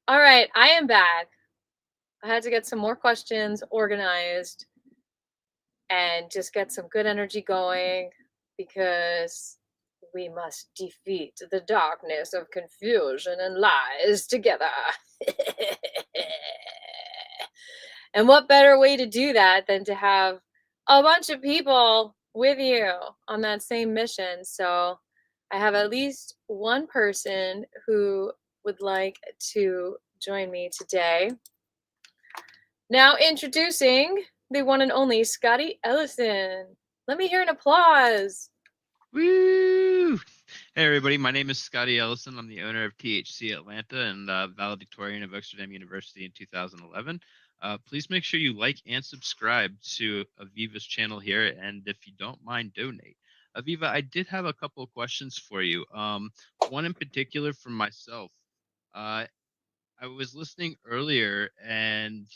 All right, I am back. I had to get some more questions organized and just get some good energy going because we must defeat the darkness of confusion and lies together. And what better way to do that than to have a bunch of people with you on that same mission? So I have at least one person who would like to join me today. Now introducing the one and only Scotty Ellison. Let me hear an applause. Woo! Hey everybody, my name is Scotty Ellison. I'm the owner of THC Atlanta and valedictorian of Amsterdam University in 2011. Please make sure you like and subscribe to Aviva's channel here, and if you don't mind, donate. Aviva, I did have a couple of questions for you. One in particular from myself. Uh, I was listening earlier, and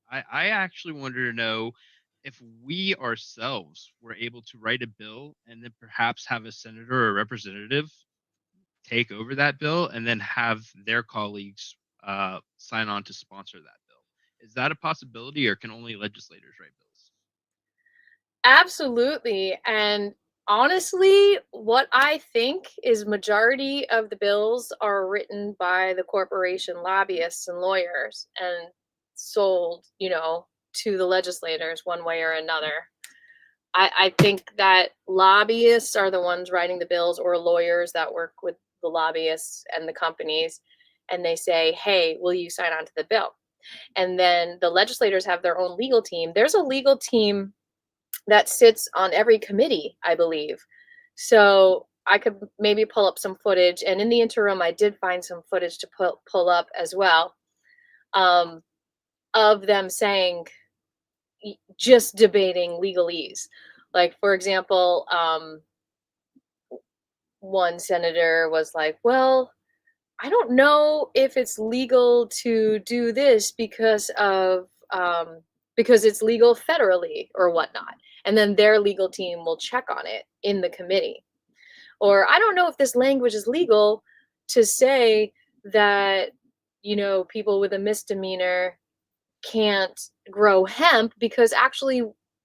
I actually wanted to know if we ourselves were able to write a bill and then perhaps have a senator or representative take over that bill and then have their colleagues sign on to sponsor that bill. Is that a possibility, or can only legislators write bills? Absolutely. And honestly, what I think is majority of the bills are written by the corporation lobbyists and lawyers and sold, to the legislators one way or another. I think that lobbyists are the ones writing the bills, or lawyers that work with the lobbyists and the companies, and they say, hey, will you sign on to the bill? And then the legislators have their own legal team. There's a legal team that sits on every committee, I believe. So I could maybe pull up some footage. And in the interim, I did find some footage to pull up as well, of them saying, just debating legalese. Like, for example, one senator was like, well, I don't know if it's legal to do this because it's legal federally or whatnot. And then their legal team will check on it in the committee. Or I don't know if this language is legal to say that, people with a misdemeanor can't grow hemp, because actually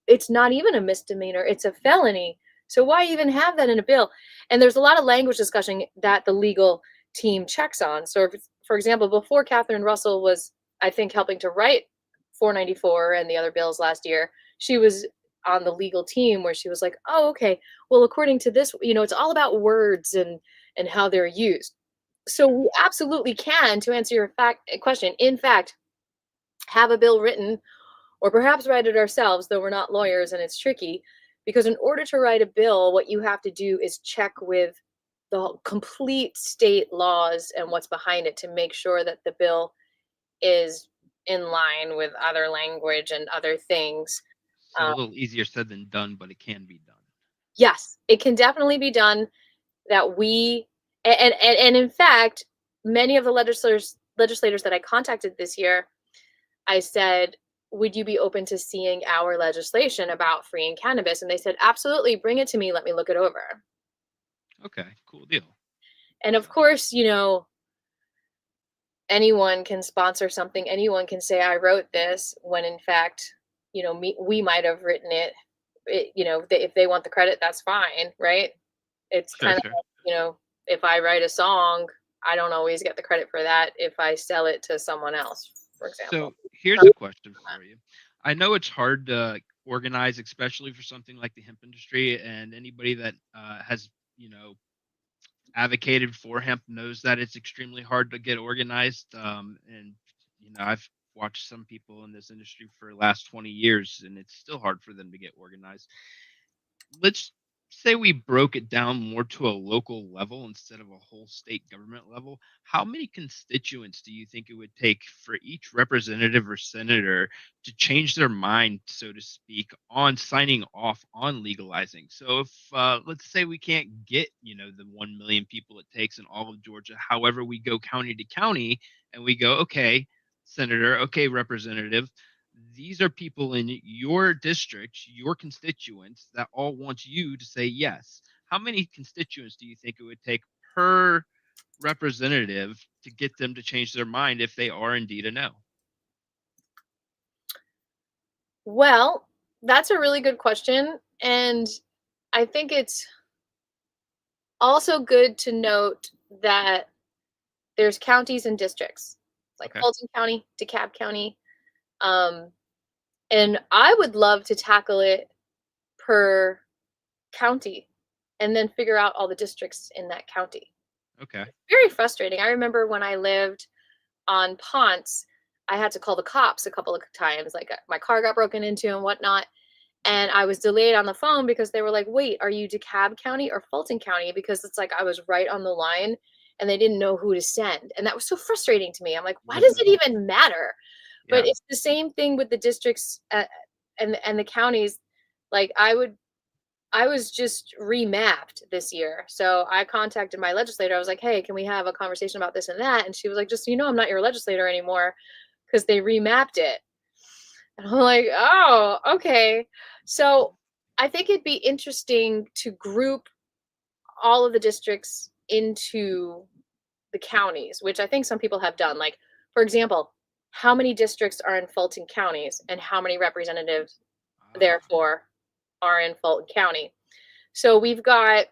it's not even a misdemeanor, it's a felony. So why even have that in a bill? And there's a lot of language discussion that the legal team checks on. So, for example, before Catherine Russell was, I think, helping to write 494 and the other bills last year, she was on the legal team where she was like, oh, okay, well, according to this, it's all about words and how they're used. So we absolutely can, to answer your question, in fact, have a bill written, or perhaps write it ourselves, though we're not lawyers and it's tricky, because in order to write a bill, what you have to do is check with the complete state laws and what's behind it to make sure that the bill is in line with other language and other things. So a little easier said than done, but it can be done. Yes, it can definitely be done. That we and in fact, many of the legislators that I contacted this year, I said, would you be open to seeing our legislation about freeing cannabis? And they said, absolutely, bring it to me. Let me look it over. Okay, cool deal. And of course, anyone can sponsor something. Anyone can say, I wrote this, when in fact, we might have written it. If they want the credit, that's fine, right? It's Sure, kind of sure. like, if I write a song, I don't always get the credit for that if I sell it to someone else, for example. So here's a question for you. I know it's hard to organize, especially for something like the hemp industry, and anybody that has, advocated for hemp knows that it's extremely hard to get organized. And I've watched some people in this industry for the last 20 years, and it's still hard for them to get organized. Let's say we broke it down more to a local level instead of a whole state government level. How many constituents do you think it would take for each representative or senator to change their mind, so to speak, on signing off on legalizing? So if let's say we can't get, the 1 million people it takes in all of Georgia, however we go county to county and we go, okay, senator, okay, representative, these are people in your district, your constituents, that all want you to say yes. How many constituents do you think it would take per representative to get them to change their mind if they are indeed a no? Well, that's a really good question. And I think it's also good to note that there's counties and districts, like Okay. Fulton County, DeKalb County. And I would love to tackle it per county and then figure out all the districts in that county. Okay. Very frustrating. I remember when I lived on Ponce, I had to call the cops a couple of times. Like my car got broken into and whatnot. And I was delayed on the phone because they were like, wait, are you DeKalb County or Fulton County? Because it's like I was right on the line and they didn't know who to send. And that was so frustrating to me. I'm like, why does it even matter? But Yeah. it's the same thing with the districts and the counties. Like I was just remapped this year. So I contacted my legislator. I was like, hey, can we have a conversation about this and that? And she was like, just so you know, I'm not your legislator anymore because they remapped it. And I'm like, oh, okay. So I think it'd be interesting to group all of the districts into the counties, which I think some people have done. Like, for example, how many districts are in Fulton counties and how many representatives, therefore, are in Fulton County? So we've got,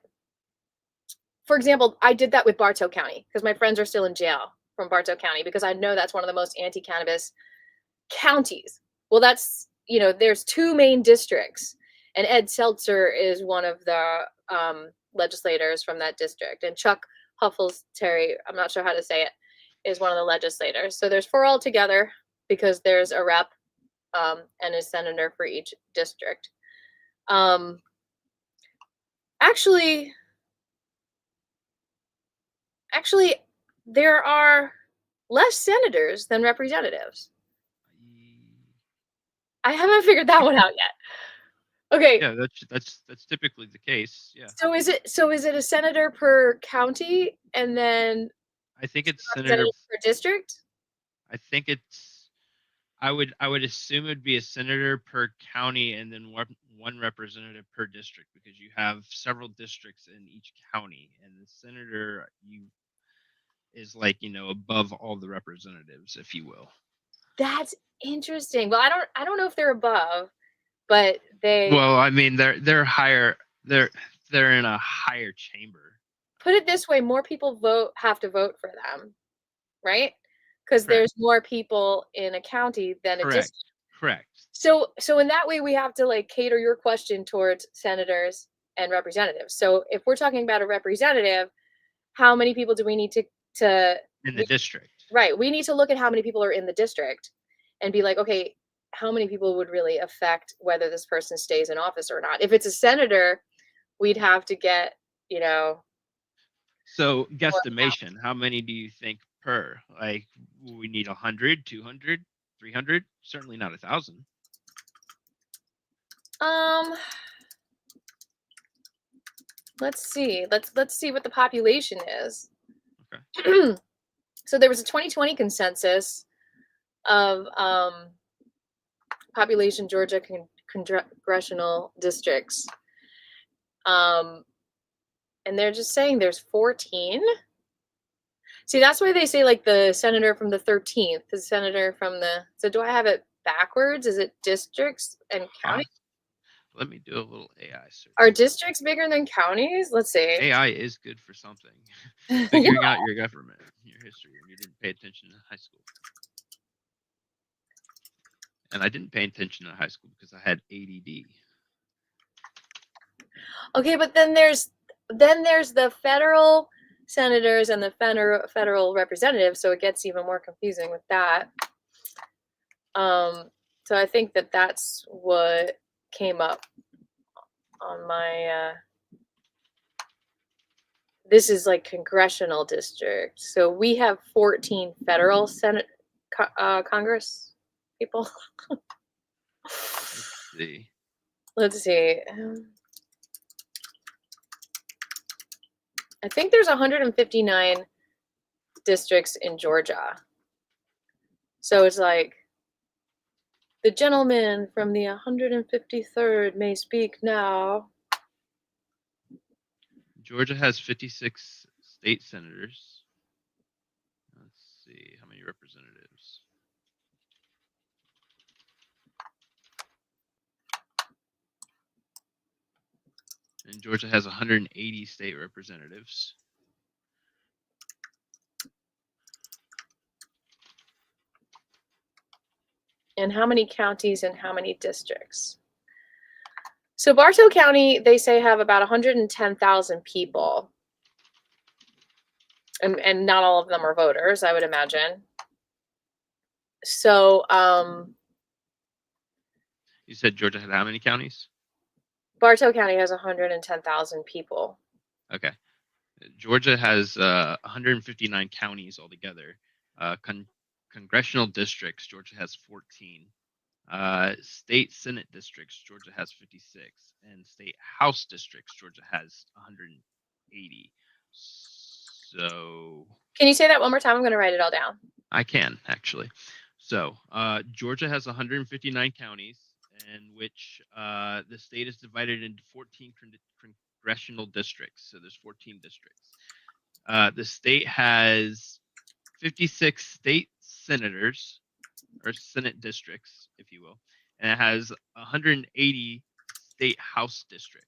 for example, I did that with Bartow County because my friends are still in jail from Bartow County because I know that's one of the most anti-cannabis counties. Well, that's, there's two main districts, and Ed Seltzer is one of the legislators from that district, and Chuck Terry, I'm not sure how to say it, is one of the legislators. So there's four altogether because there's a rep and a senator for each district. Actually, there are less senators than representatives. I haven't figured that one out yet. Okay. Yeah, that's typically the case. Yeah. So is it a senator per county and then I think it's senator representative per district? I think it's I would assume it'd be a senator per county and then one representative per district because you have several districts in each county and the senator is like, above all the representatives, if you will. That's interesting. Well, I don't know if they're above, but Well, I mean they're higher they're in a higher chamber. Put it this way, more people have to vote for them, right? Because there's more people in a county than a district. Correct. So in that way, we have to like cater your question towards senators and representatives. So if we're talking about a representative, how many people do we need to in the district? Right. We need to look at how many people are in the district and be like, okay, how many people would really affect whether this person stays in office or not? If it's a senator, we'd have to get, So guesstimation, how many do you think per? Like we need 100, 200, 300? Certainly not 1,000. Let's see. Let's see what the population is. Okay. So there was a 2020 consensus of population Georgia congressional districts. And they're just saying there's 14. See, that's why they say like the senator from the 13th, the senator from the. So do I have it backwards? Is it districts and counties? Let me do a little AI search. Are districts bigger than counties? Let's see. AI is good for something. Figuring out your government, your history, and you didn't pay attention in high school. And I didn't pay attention in high school because I had ADD. Okay, but then there's the federal senators and the federal representatives, so it gets even more confusing with that. So I think that's what came up on my. This is like congressional district, so we have 14 federal Senate Congress people. Let's see. I think there's 159 districts in Georgia. So it's like, the gentleman from the 153rd may speak now. Georgia has 56 state senators. Let's see how many representatives. And Georgia has 180 state representatives. And how many counties and how many districts? So Bartow County, they say, have about 110,000 people. And not all of them are voters, I would imagine. So You said Georgia had how many counties? Bartow County has 110,000 people. Okay. Georgia has 159 counties altogether. Congressional districts, Georgia has 14. State Senate districts, Georgia has 56. And state House districts, Georgia has 180. So. Can you say that one more time? I'm going to write it all down. I can, actually. So, Georgia has 159 counties, in which the state is divided into 14 congressional districts. So there's 14 districts. The state has 56 state senators, or Senate districts, if you will, and it has 180 state House districts.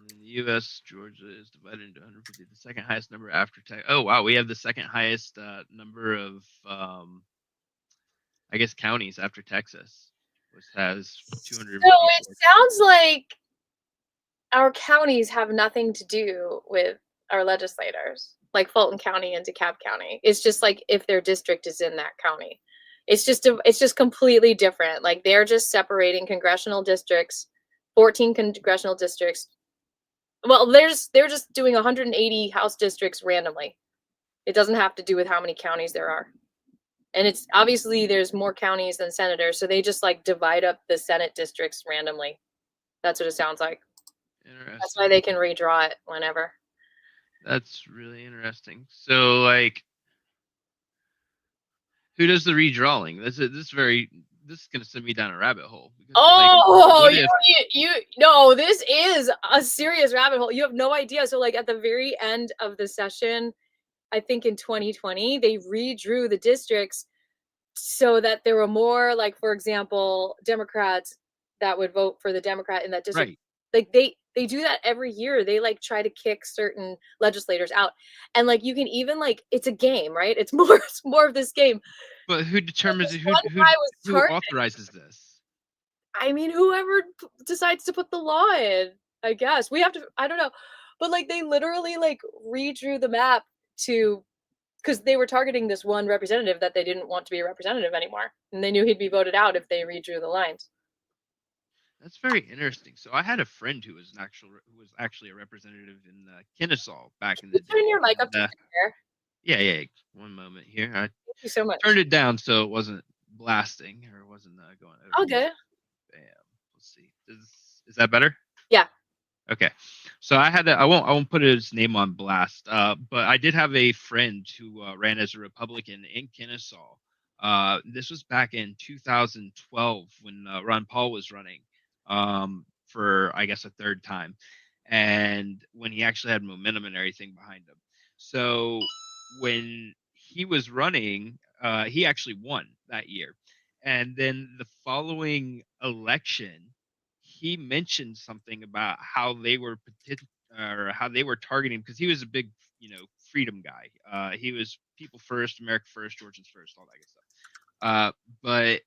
In the U.S., Georgia is divided into 150, the second highest number after Texas. Oh, wow. We have the second highest number of, I guess, counties after Texas, which has 250. So it sounds like our counties have nothing to do with our legislators, like Fulton County and DeKalb County. It's just like if their district is in that county. It's just completely different. Like they're just separating congressional districts, 14 congressional districts. Well, they're just doing 180 House districts randomly. It doesn't have to do with how many counties there are. And it's obviously there's more counties than senators, so they just like divide up the Senate districts randomly. That's what it sounds like. Interesting. That's why they can redraw it whenever. That's really interesting. So, like, who does the redrawing? This is going to send me down a rabbit hole. Because, oh, like, you no, this is a serious rabbit hole. You have no idea. So, like, at the very end of the session, I think in 2020, they redrew the districts so that there were more, like, for example, Democrats that would vote for the Democrat in that district. Right. Like they do that every year. They like try to kick certain legislators out. And like you can even like it's a game, right? It's more of this game. But who determines who authorizes this? I mean, whoever decides to put the law in, I guess. We have to I don't know. But like they literally like redrew the map to because they were targeting this one representative that they didn't want to be a representative anymore. And they knew he'd be voted out if they redrew the lines. That's very interesting. So I had a friend who was actually a representative in Kennesaw back in the day. Turn your mic up to there. Yeah. One moment here. Thank you so much. Turned it down so it wasn't blasting or it wasn't going over. Okay. Bam. Let's see. Is that better? Yeah. Okay. So I won't put his name on blast. But I did have a friend who ran as a Republican in Kennesaw. This was back in 2012 when Ron Paul was running for, I guess, a third time. And when he actually had momentum and everything behind him. So when he was running, he actually won that year. And then the following election, he mentioned something about how they were targeting, because he was a big, freedom guy. He was people first, America first, Georgians first, all that good stuff. But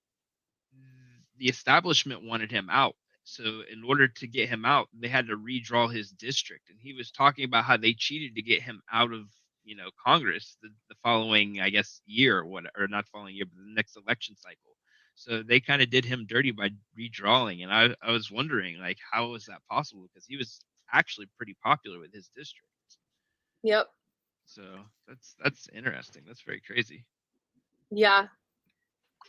the establishment wanted him out. So in order to get him out, they had to redraw his district. And he was talking about how they cheated to get him out of, Congress the following, I guess, year or what, or not the following year, but the next election cycle. So they kind of did him dirty by redrawing. And I was wondering, like, how was that possible? Because he was actually pretty popular with his district. Yep. So that's interesting. That's very crazy. Yeah.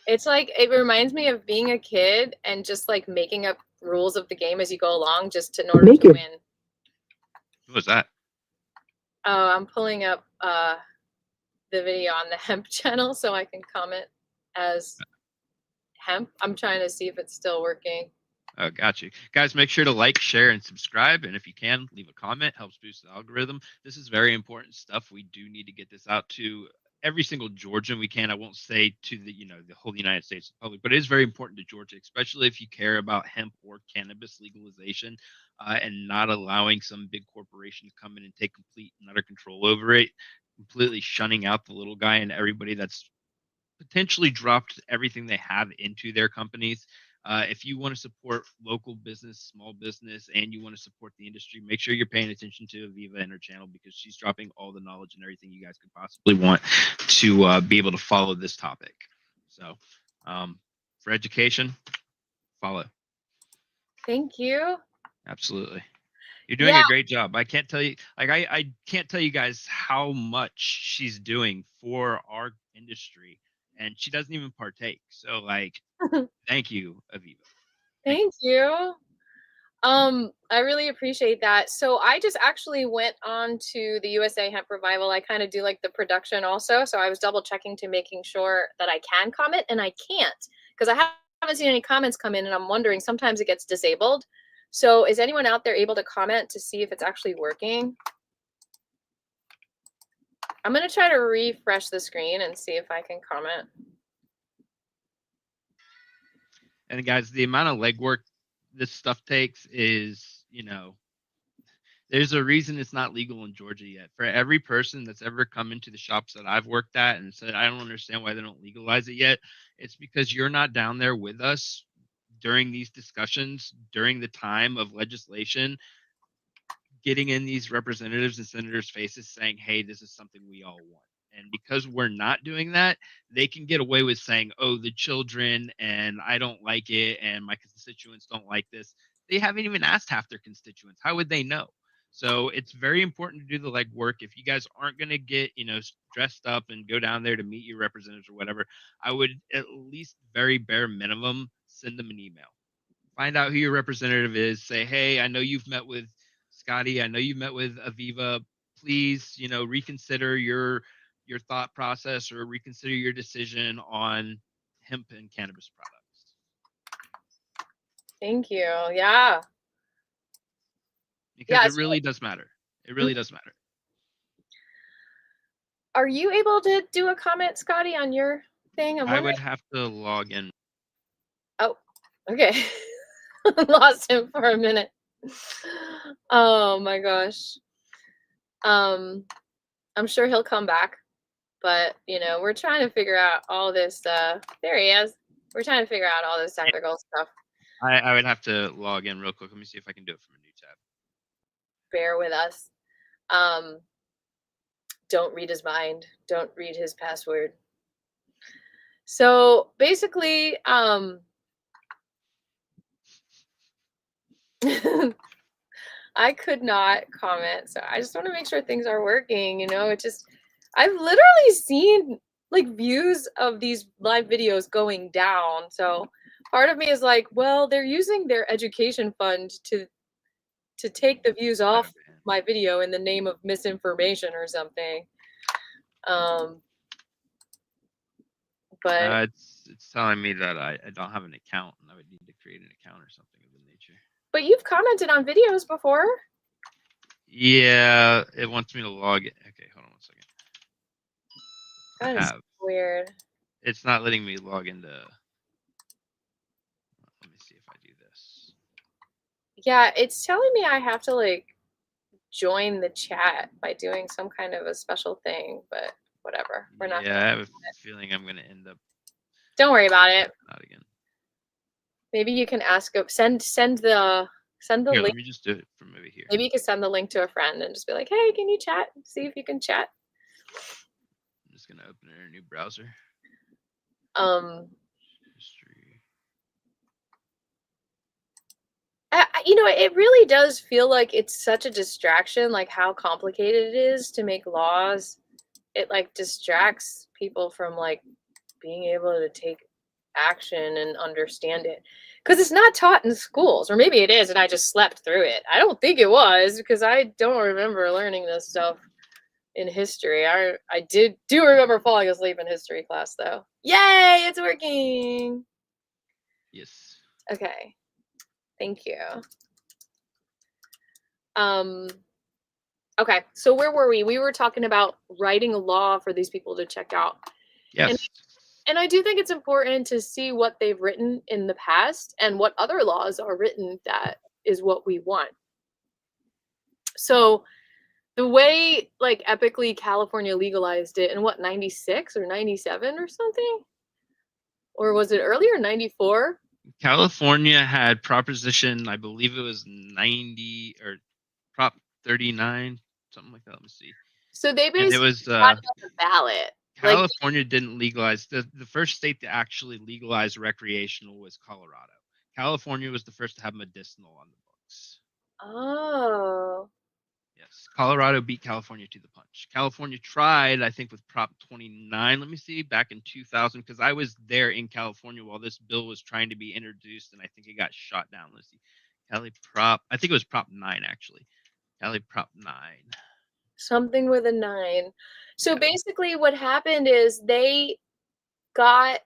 It's like, it reminds me of being a kid and just like making up rules of the game as you go along just in order to win. What was that? Oh, I'm pulling up the video on the hemp channel so I can comment as hemp. I'm trying to see if it's still working. Oh, got you. Guys, make sure to like, share, and subscribe. And if you can, leave a comment. Helps boost the algorithm. This is very important stuff. We do need to get this out to every single Georgian we can. I won't say to the, the whole United States public, but it is very important to Georgia, especially if you care about hemp or cannabis legalization, and not allowing some big corporation to come in and take complete and utter control over it, completely shunning out the little guy and everybody that's potentially dropped everything they have into their companies. If you want to support local business, small business, and you want to support the industry, make sure you're paying attention to Aviva and her channel, because she's dropping all the knowledge and everything you guys could possibly want to be able to follow this topic. So, for education, follow. Thank you. Absolutely. You're doing a great job. I can't tell you, I can't tell you guys how much she's doing for our industry, and she doesn't even partake. So, thank you, Aviva. Thank you. I really appreciate that. So I just actually went on to the USA Hemp Revival. I kind of do like the production also. So I was double checking to making sure that I can comment, and I can't because I haven't seen any comments come in, and I'm wondering sometimes it gets disabled. So is anyone out there able to comment to see if it's actually working? I'm going to try to refresh the screen and see if I can comment. And guys, the amount of legwork this stuff takes is, there's a reason it's not legal in Georgia yet. For every person that's ever come into the shops that I've worked at and said, I don't understand why they don't legalize it yet, it's because you're not down there with us during these discussions, during the time of legislation, getting in these representatives and senators' faces saying, hey, this is something we all want. And because we're not doing that, they can get away with saying, oh, the children, and I don't like it, and my constituents don't like this. They haven't even asked half their constituents. How would they know? So it's very important to do the legwork. If you guys aren't going to get, dressed up and go down there to meet your representatives or whatever, I would at least very bare minimum send them an email. Find out who your representative is. Say, hey, I know you've met with Scotty. I know you've met with Aviva. Please, reconsider your thought process or reconsider your decision on hemp and cannabis products. Thank you. Yeah. Because it really does matter. It really does matter. Are you able to do a comment, Scotty, on your thing? I would have to log in. Oh, okay. Lost him for a minute. Oh my gosh. I'm sure he'll come back, but we're trying to figure out all this. There he is. We're trying to figure out all this technical stuff. I would have to log in real quick. Let me see if I can do it from a new tab. Bear with us. Don't read his mind. Don't read his password. So basically, I could not comment. So I just want to make sure things are working. I've literally seen views of these live videos going down. So part of me is like, well, they're using their education fund to take the views off my video in the name of misinformation or something. But it's telling me that I don't have an account and I would need to create an account or something of the nature. But you've commented on videos before. Yeah, it wants me to log in. Okay, hold on one second. That is weird. It's not letting me log into. Let me see if I do this. Yeah, it's telling me I have to join the chat by doing some kind of a special thing, but whatever. We're not. Yeah, I have a feeling I'm going to end up. Don't worry about it. Not again. Maybe you can send the Here, link. let me just do it from over here. Maybe you can send the link to a friend and just be like, hey, can you chat? See if you can chat. I'm just going to open it in a new browser. History. It really does feel like it's such a distraction, like how complicated it is to make laws. It distracts people from being able to take action and understand it, because it's not taught in schools, or maybe it is and I just slept through it. I don't think it was, because I don't remember learning this stuff in history. I do remember falling asleep in history class though. Yay, it's working. Yes. Okay. Thank you. Um, okay. So where were we? We were talking about writing a law for these people to check out. And Yes. and I do think it's important to see what they've written in the past and what other laws are written that is what we want. So the way like epically California legalized it in what, 96 or 97 or something? Or was it earlier, 94? California had Proposition, I believe it was 90 or Prop 39, something like that. Let me see. So they And it basically was had it on the ballot. Like, California didn't legalize the first state to actually legalize recreational was Colorado. California was the first to have medicinal on the books. oh, Yes, Colorado beat California to the punch. California tried, I think, with Prop 29. Let me see, back in 2000, because I was there in California while this bill was trying to be introduced, and I think it got shot down. Let's see, Cali Prop. I think it was Prop 9 actually. Cali Prop 9. something with a 9. So Yeah. basically what happened is they got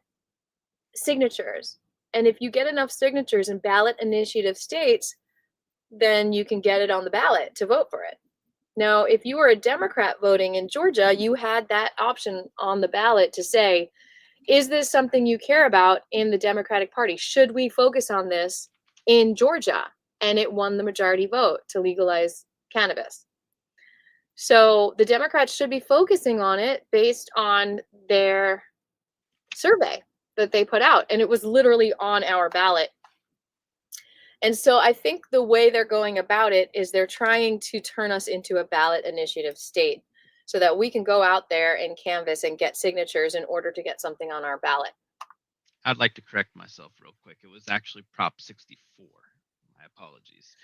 signatures. And if you get enough signatures in ballot initiative states, then you can get it on the ballot to vote for it. Now, if you were a Democrat voting in Georgia, you had that option on the ballot to say, is this something you care about in the Democratic Party? Should we focus on this in Georgia? And it won the majority vote to legalize cannabis. So the Democrats should be focusing on it based on their survey that they put out. And it was literally on our ballot. And so I think the way they're going about it is they're trying to turn us into a ballot initiative state so that we can go out there and canvass and get signatures in order to get something on our ballot. I'd like to correct myself real quick. It was actually Prop 64. My apologies.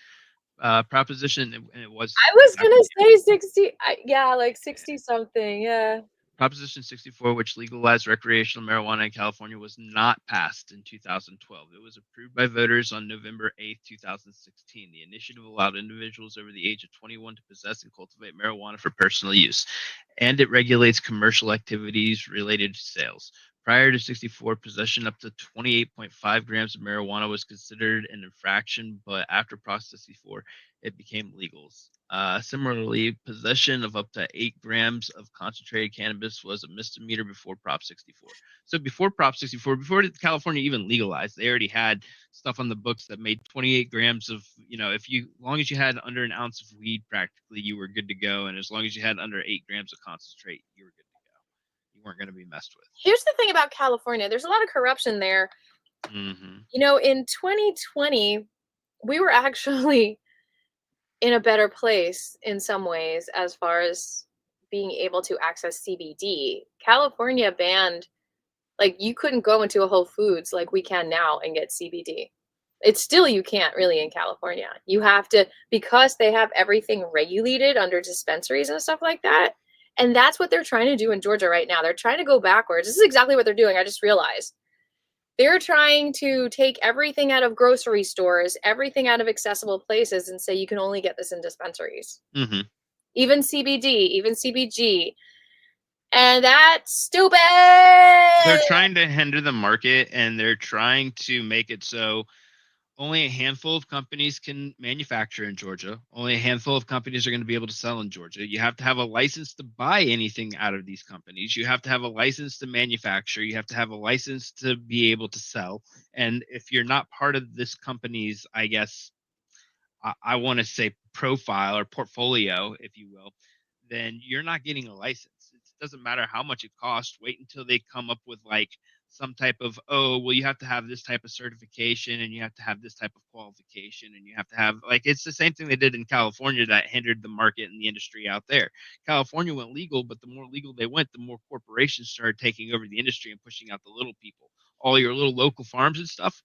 Proposition, and it was I was exactly gonna say 60, yeah, like 60 something, yeah. Proposition 64, which legalized recreational marijuana in California, was not passed in 2012. It was approved by voters on November 8, 2016. The initiative allowed individuals over the age of 21 to possess and cultivate marijuana for personal use, and it regulates commercial activities related to sales. Prior to 64, possession up to 28.5 grams of marijuana was considered an infraction, but after Prop 64, it became legal. Similarly, possession of up to 8 grams of concentrated cannabis was a misdemeanor before Prop 64. So before Prop 64, before California even legalized, they already had stuff on the books that made 28 grams of, if you, as long as you had under an ounce of weed, practically, you were good to go. And as long as you had under 8 grams of concentrate, you were good to go. You weren't going to be messed with. Here's the thing about California. There's a lot of corruption there. Mm-hmm. In 2020, we were actually in a better place in some ways as far as being able to access CBD. California banned, like, you couldn't go into a Whole Foods like we can now and get CBD. It's still, you can't really in California. You have to, because they have everything regulated under dispensaries and stuff like that. And that's what they're trying to do in Georgia right now. They're trying to go backwards. This is exactly what they're doing. I just realized. They're trying to take everything out of grocery stores, everything out of accessible places, and say you can only get this in dispensaries. Mm-hmm. Even CBD, even CBG. And that's stupid. They're trying to hinder the market, and they're trying to make it so only a handful of companies can manufacture in Georgia. Only a handful of companies are going to be able to sell in Georgia. You have to have a license to buy anything out of these companies. You have to have a license to manufacture. You have to have a license to be able to sell. And if you're not part of this company's, I guess, I want to say profile or portfolio, if you will, then you're not getting a license. It doesn't matter how much it costs. Wait until they come up with like some type of, oh, well, you have to have this type of certification and you have to have this type of qualification and you have to have, like, it's the same thing they did in California that hindered the market and the industry out there. California went legal, but the more legal they went, the more corporations started taking over the industry and pushing out the little people. All your little local farms and stuff,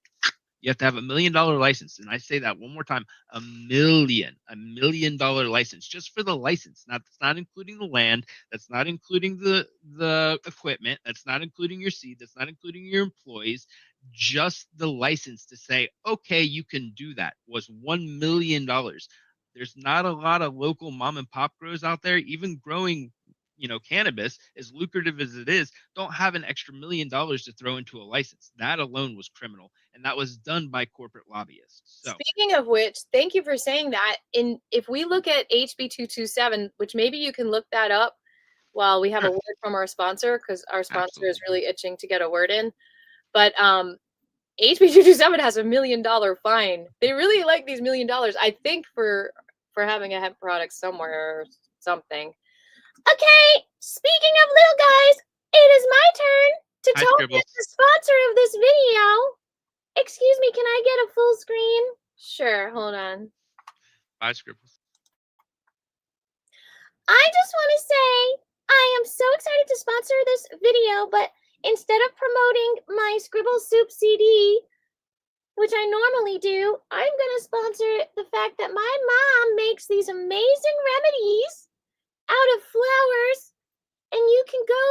you have to have $1 million license. And I say that one more time, $1 million license just for the license. That's not including the land. That's not including the equipment. That's not including your seed. That's not including your employees. Just the license to say, okay, you can do that was $1 million. There's not a lot of local mom and pop grows out there, even growing, cannabis, as lucrative as it is, don't have an extra $1 million to throw into a license. That alone was criminal, and that was done by corporate lobbyists. So, speaking of which, thank you for saying that. If we look at HB 227, which maybe you can look that up while we have sure, a word from our sponsor, because our sponsor is absolutely. really itching to get a word in. But HB 227 has $1 million fine. They really like these $1 million, I think, for having a hemp product somewhere or something. Okay, speaking of little guys, it is my turn to Hi, talk with Scribbles. the sponsor of this video. Excuse me, can I get a full screen? Sure, hold on. Hi, Scribbles. I just want to say I am so excited to sponsor this video, but instead of promoting my Scribble Soup CD, which I normally do, I'm going to sponsor the fact that my mom makes these amazing remedies out of flowers, and you can go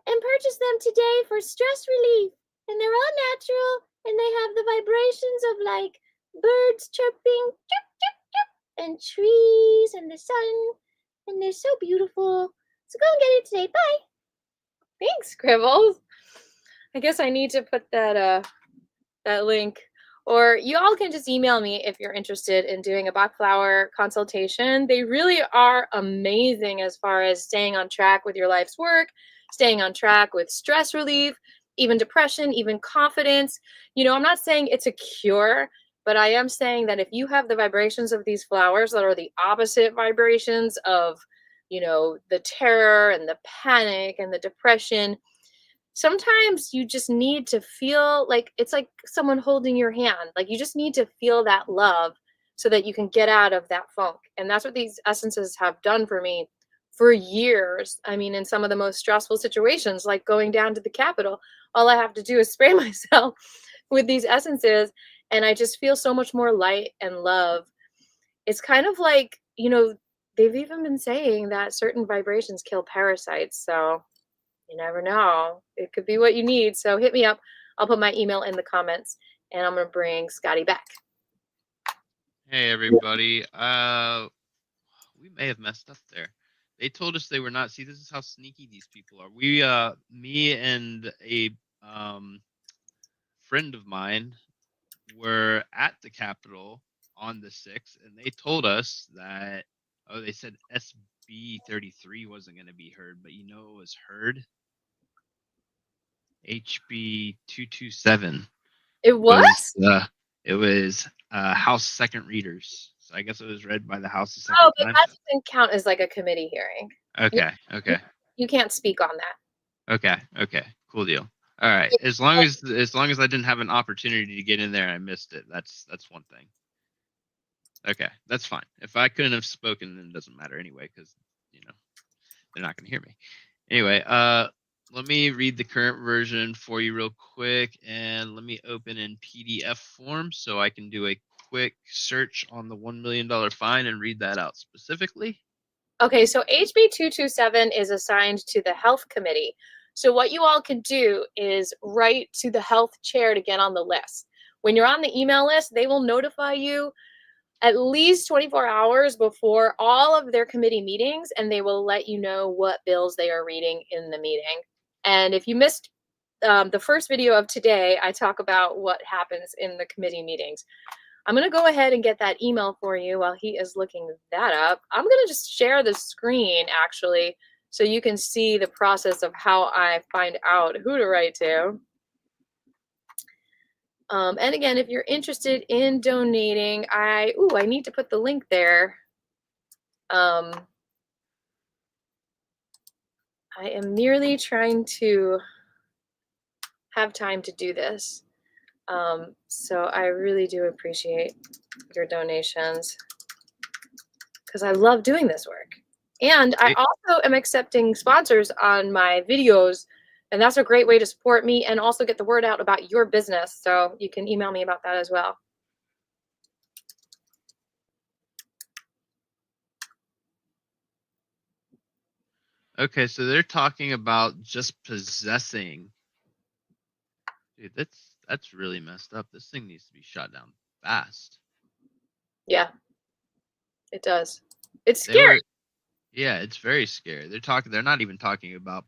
and purchase them today for stress relief. And they're all natural, and they have the vibrations of like birds chirping, chirp, chirp, chirp, and trees and the sun, and they're so beautiful. So go and get it today. Bye. Thanks, Scribbles. I guess I need to put that link. Or you all can just email me if you're interested in doing a Bach flower consultation. They really are amazing as far as staying on track with your life's work, staying on track with stress relief, even depression, even confidence. I'm not saying it's a cure, but I am saying that if you have the vibrations of these flowers that are the opposite vibrations of, the terror and the panic and the depression, sometimes you just need to feel like it's like someone holding your hand. Like you just need to feel that love so that you can get out of that funk. And that's what these essences have done for me for years. I mean, in some of the most stressful situations, like going down to the Capitol, all I have to do is spray myself with these essences, and I just feel so much more light and love. It's kind of like, they've even been saying that certain vibrations kill parasites. So you never know. It could be what you need. So hit me up. I'll put my email in the comments, and I'm going to bring Scotty back. Hey, everybody. We may have messed up there. They told us they were not. See, this is how sneaky these people are. Me and a friend of mine were at the Capitol on the 6th, and they told us that, they said SB 33 wasn't going to be heard, but it was heard? HB 227 It was? it was House second readers. So I guess it was read by the House the Oh, second but time. that doesn't count as like a committee hearing. Okay. You can't speak on that. Okay. Cool deal. All right. As long as I didn't have an opportunity to get in there and I missed it, that's one thing. Okay, that's fine. If I couldn't have spoken, then it doesn't matter anyway, because they're not going to hear me. Anyway, let me read the current version for you real quick, and let me open in PDF form so I can do a quick search on the $1 million fine and read that out specifically. Okay, so HB 227 is assigned to the health committee. So what you all can do is write to the health chair to get on the list. When you're on the email list, they will notify you at least 24 hours before all of their committee meetings, and they will let you know what bills they are reading in the meeting. And if you missed the first video of today, I talk about what happens in the committee meetings. I'm going to go ahead and get that email for you while he is looking that up. I'm going to just share the screen, actually, so you can see the process of how I find out who to write to. And again, if you're interested in donating, I need to put the link there. I am merely trying to have time to do this. So I really do appreciate your donations because I love doing this work. And I also am accepting sponsors on my videos, and that's a great way to support me and also get the word out about your business. So you can email me about that as well. Okay, so they're talking about just possessing. Dude, that's really messed up. This thing needs to be shot down fast. Yeah, it does. It's scary. Yeah, it's very scary. They're not even talking about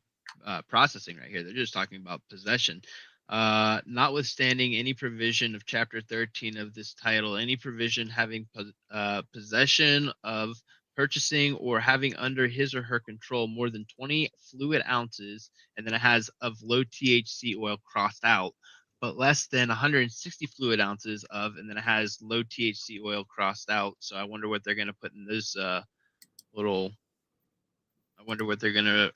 processing right here. They're just talking about possession. Notwithstanding any provision of Chapter 13 of this title, any provision having possession of purchasing or having under his or her control more than 20 fluid ounces, and then it has of low THC oil crossed out, but less than 160 fluid ounces of, and then it has low THC oil crossed out. So I wonder what they're going to put in this little I wonder what they're going to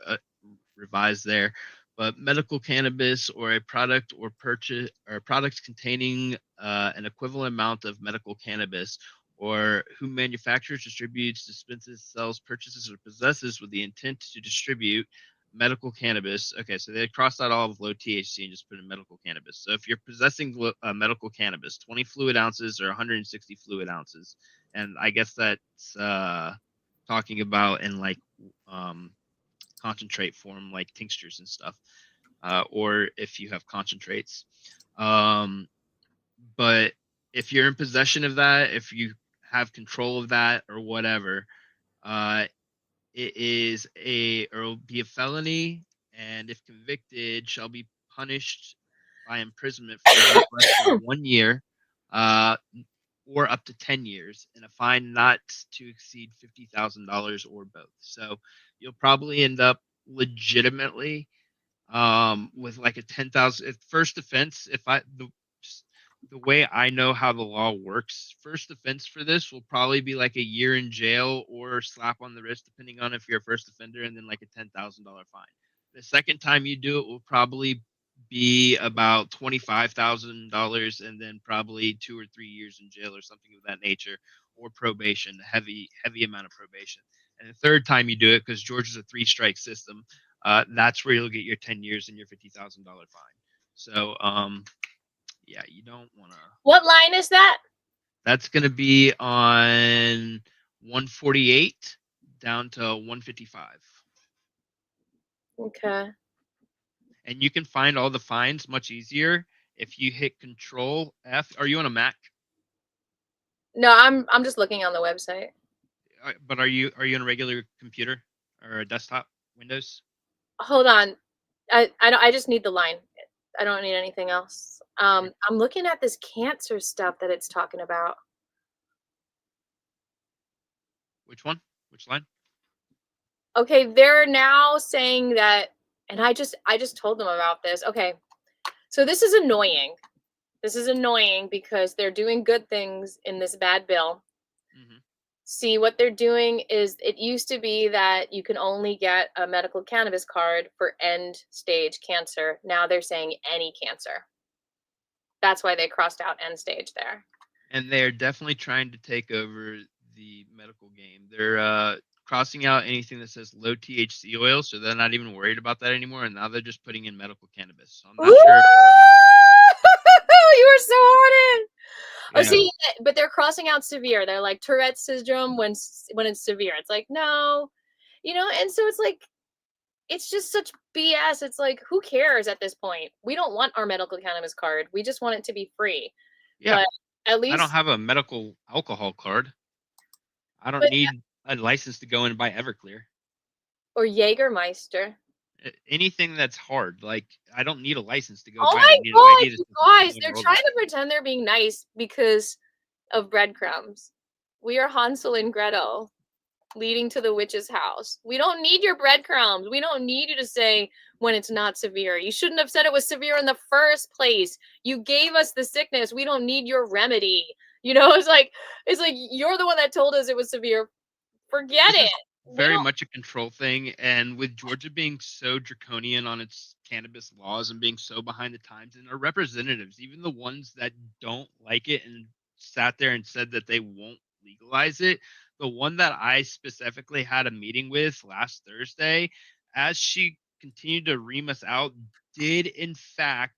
revise there. But medical cannabis or a product or purchase or products containing an equivalent amount of medical cannabis, or who manufactures, distributes, dispenses, sells, purchases, or possesses with the intent to distribute medical cannabis. Okay, so they crossed out all of low THC and just put in medical cannabis. So if you're possessing medical cannabis, 20 fluid ounces or 160 fluid ounces, and I guess that's talking about in like um, concentrate form, like tinctures and stuff, or if you have concentrates. Um, but if you're in possession of that, if you have control of that or whatever, uh, it is a or will be a felony, and if convicted, shall be punished by imprisonment for not less than 1 year, uh, or up to 10 years, and a fine not to exceed $50,000 or both. So you'll probably end up legitimately with like a 10,000 first offense. If I the way I know how the law works, first offense for this will probably be like a year in jail or slap on the wrist, depending on if you're a first offender, and then like a $10,000 fine. The second time you do it will probably be about $25,000, and then probably 2 or 3 years in jail or something of that nature, or probation, heavy amount of probation. And the third time you do it, because Georgia's a three-strike system, that's where you'll get your 10 years and your $50,000 fine. So, yeah, you don't want to. What line is that? That's going to be on 148 down to 155. Okay. And you can find all the fines much easier if you hit Control F. Are you on a Mac? No, I'm just looking on the website. But are you on a regular computer or a desktop Windows? Hold on. I just need the line. I don't need anything else. I'm looking at this cancer stuff that it's talking about. Which one? Which line? Okay, they're now saying that, and I just told them about this. Okay. So this is annoying. This is annoying because they're doing good things in this bad bill. Mm-hmm. See, what they're doing is it used to be that you can only get a medical cannabis card for end stage cancer. Now they're saying any cancer. That's why they crossed out end stage there. And they're definitely trying to take over the medical game. They're crossing out anything that says low THC oil, so they're not even worried about that anymore. And now they're just putting in medical cannabis. So I'm Woo! not sure if You were so on it. Oh, yeah, see, but they're crossing out severe. They're like Tourette's syndrome when it's severe. It's like no, and so it's like it's just such BS. It's like who cares at this point? We don't want our medical cannabis card. We just want it to be free. yeah. But at I don't least, have a medical alcohol card. I don't but need a license to go and buy Everclear. or Jägermeister. Anything that's hard, like I don't need a license to go Oh buy it. my I god, need a you certificate guys! of They're enrollment. trying to pretend they're being nice because of breadcrumbs. We are Hansel and Gretel leading to the witch's house. We don't need your breadcrumbs. We don't need you to say when it's not severe. You shouldn't have said it was severe in the first place. You gave us the sickness. We don't need your remedy. It's like you're the one that told us it was severe. Forget This it. is We very don't. much a control thing, and with Georgia being so draconian on its cannabis laws and being so behind the times, and our representatives, even the ones that don't like it and sat there and said that they won't legalize it, the one that I specifically had a meeting with last Thursday, as she continued to ream us out, did in fact,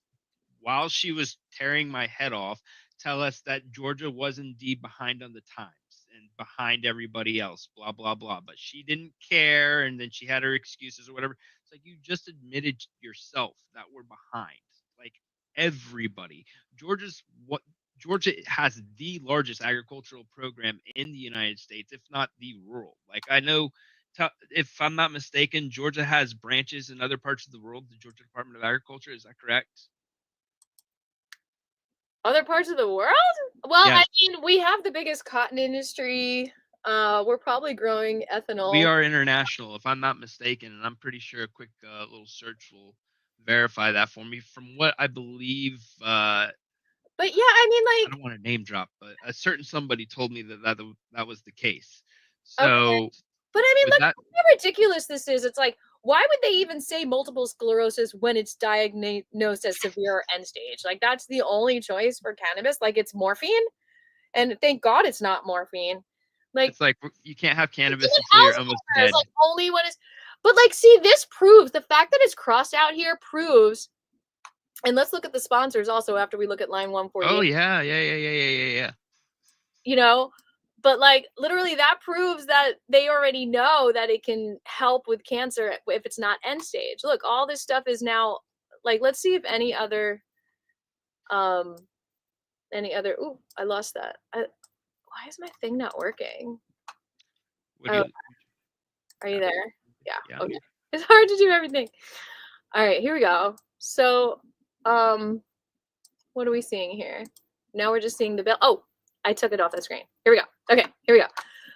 while she was tearing my head off, tell us that Georgia was indeed behind on the times and behind everybody else, blah, blah, blah. But she didn't care. And then she had her excuses or whatever. It's like you just admitted yourself that we're behind. Like everybody. Georgia has the largest agricultural program in the United States, if not the rural. Like I know if I'm not mistaken, Georgia has branches in other parts of the world. The Georgia Department of Agriculture, is that correct? Other parts of the world? Well, I Yes. mean, we have the biggest cotton industry. We're probably growing ethanol. We are international, if I'm not mistaken, and I'm pretty sure a quick little search will verify that for me. From what I believe, But yeah, I mean, I like, don't want to name drop, but a certain somebody told me that was the case. okay. So But I mean, with look that, how ridiculous this is. It's like, why would they even say multiple sclerosis when it's diagnosed as severe or end stage? Like, that's the only choice for cannabis. Like, it's morphine, and thank God it's not morphine. Like, it's like you can't have cannabis even until you're almost Alzheimer's, dead. like, only when it's. But like, see, this proves the fact that it's crossed out here proves. And let's look at the sponsors also after we look at line 148. Oh yeah. You know, but like literally that proves that they already know that it can help with cancer if it's not end stage. Look, all this stuff is now like, let's see if any other ooh, I lost that. Why is my thing not working? What do Oh, you? are you there? Yeah. Yeah. Okay. It's hard to do everything. All right, here we go. So what are we seeing here? Now we're just seeing the bill. Oh, I took it off the screen. Here we go. Okay, here we go.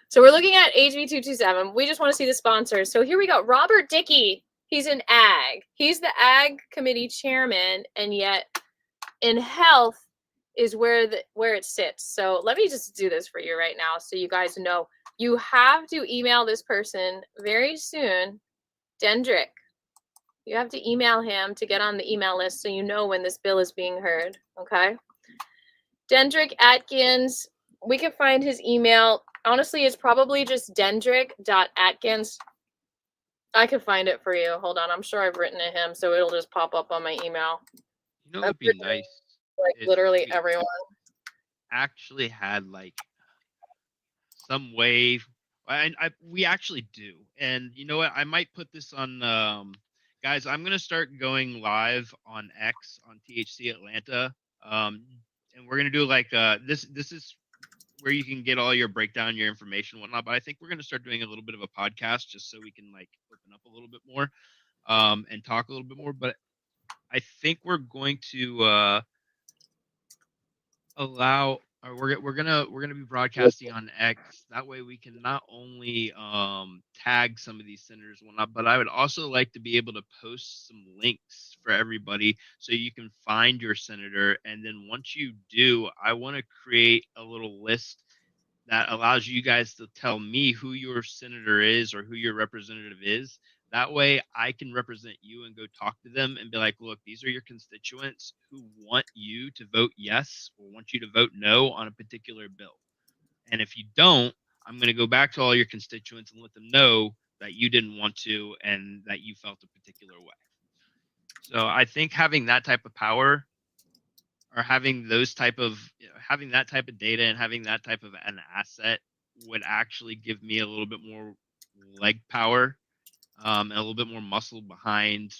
So we're looking at HB227. We just want to see the sponsors. So here we go. Robert Dickey. He's in ag. He's the ag committee chairman, and yet in health is where it sits. So let me just do this for you right now so you guys know. You have to email this person very soon, Dendrick. You have to email him to get on the email list so you know when this bill is being heard, okay? Dendrick Atkins, we can find his email. Honestly, it's probably just dendrick.atkins. I can find it for you. Hold on. I'm sure I've written to him, so it'll just pop up on my email. You know, it I've would be written nice like if literally we everyone. actually had like some way. We actually do, and you know what? I might put this on. Guys, I'm gonna start going live on X on THC Atlanta, and we're gonna do like this. This is where you can get all your breakdown, your information, whatnot. But I think we're gonna start doing a little bit of a podcast just so we can like open up a little bit more, and talk a little bit more. But I think we're going to allow or we're gonna be broadcasting on X. That way we can not only tag some of these senators and whatnot, but I would also like to be able to post some links for everybody so you can find your senator. And then once you do, I want to create a little list that allows you guys to tell me who your senator is or who your representative is. That way I can represent you and go talk to them and be like, look, these are your constituents who want you to vote yes or want you to vote no on a particular bill. And if you don't, I'm going to go back to all your constituents and let them know that you didn't want to and that you felt a particular way. So I think having that type of power or having those type of having that type of data and having that type of an asset would actually give me a little bit more leg power, and a little bit more muscle behind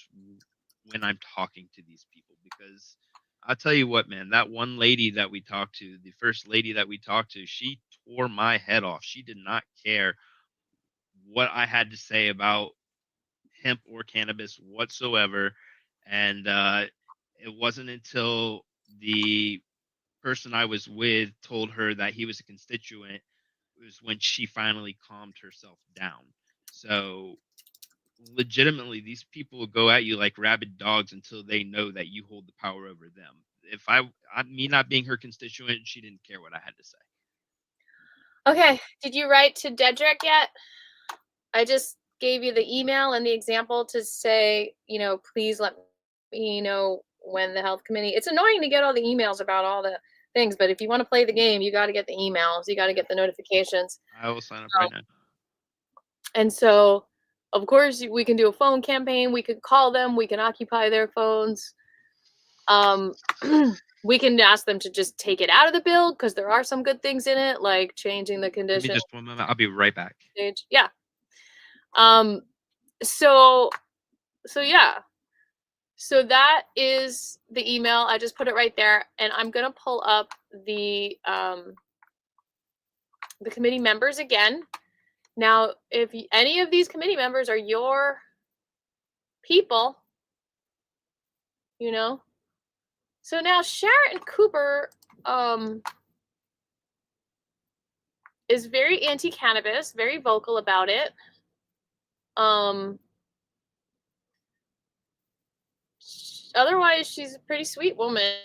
when I'm talking to these people. Because I'll tell you what, man, that one lady that we talked to, the first lady that we talked to, she tore my head off. She did not care what I had to say about hemp or cannabis whatsoever. And it wasn't until the person I was with told her that he was a constituent was when she finally calmed herself down. So legitimately, these people will go at you like rabid dogs until they know that you hold the power over them. If me not being her constituent, she didn't care what I had to say. Okay. Did you write to Dedrick yet? I just gave you the email and the example to say, please let me know when the health committee. It's annoying to get all the emails about all the things, but if you want to play the game, you got to get the emails, you got to get the notifications. I will sign up right now. And so, of course, we can do a phone campaign. We could call them. We can occupy their phones. We can ask them to just take it out of the bill because there are some good things in it, like changing the condition. Give me just 1 moment. I'll be right back. Yeah. So yeah. So that is the email. I just put it right there, and I'm gonna pull up the committee members again, Now, if any of these committee members are your people, you know. So now Sharon Cooper is very anti-cannabis, very vocal about it. Otherwise, she's a pretty sweet woman.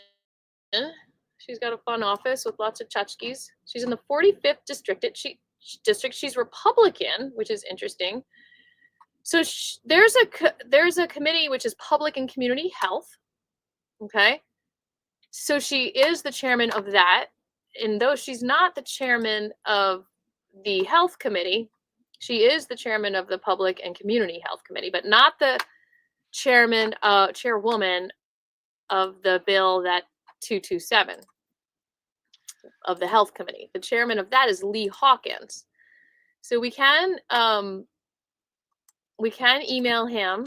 She's got a fun office with lots of tchotchkes. She's in the 45th district. She's Republican, which is interesting. So there's a committee which is Public and Community Health. Okay, so she is the chairman of that, and though she's not the chairman of the Health Committee, she is the chairman of the Public and Community Health Committee, but not the chairwoman of the bill that 227 of the Health Committee. The chairman of that is Lee Hawkins. So we can email him.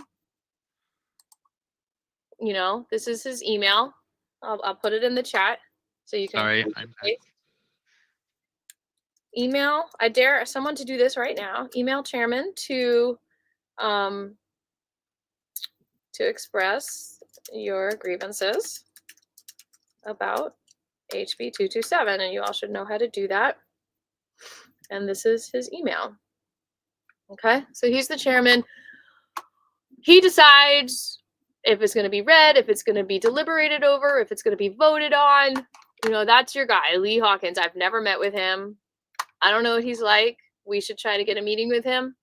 You know, this is his email. I'll put it in the chat so you can. Sorry, Email. I dare someone to do this right now. Email chairman to express your grievances about HB 227, and you all should know how to do that. And this is his email. Okay, so he's the chairman. He decides if it's going to be read, if it's going to be deliberated over, if it's going to be voted on. You know, that's your guy, Lee Hawkins. I've never met with him. I don't know what he's like. We should try to get a meeting with him.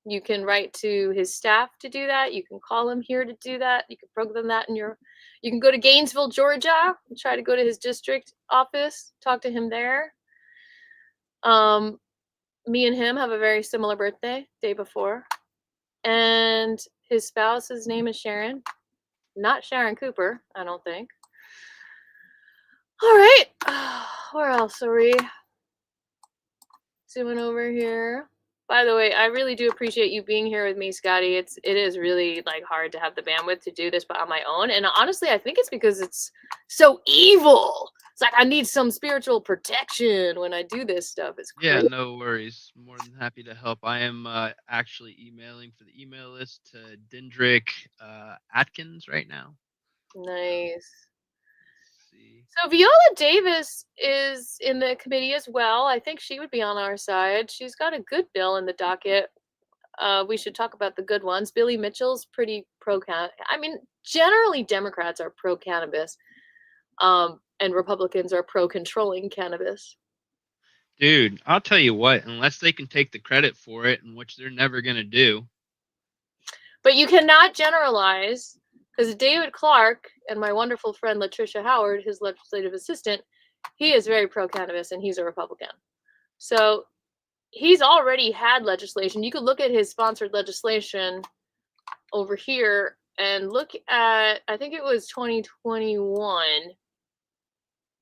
You can write to his staff to do that. You can call him here to do that. You can program that in your. You can go to Gainesville, Georgia, and try to go to his district office, talk to him there. Me and him have a very similar birthday, day before. And his spouse's name is Sharon. Not Sharon Cooper, I don't think. All right. Where else are we? Zooming over here. By the way, I really do appreciate you being here with me, Scotty. It is really like hard to have the bandwidth to do this but on my own. And honestly, I think it's because it's so evil. It's like I need some spiritual protection when I do this stuff. It's crazy. Yeah, no worries. More than happy to help. I am actually emailing for the email list to Dendrick Atkins right now. Nice. Let's see. So Viola Davis is in the committee as well. I think she would be on our side. She's got a good bill in the docket. We should talk about the good ones. Billy Mitchell's pretty pro-cannabis. I mean, generally Democrats are pro-cannabis, and Republicans are pro-controlling cannabis. Dude, I'll tell you what, unless they can take the credit for it, and which they're never going to do. But you cannot generalize, because David Clark and my wonderful friend Latricia Howard, his legislative assistant, he is very pro-cannabis, and he's a Republican. So he's already had legislation. You could look at his sponsored legislation over here and look at, I think it was 2021,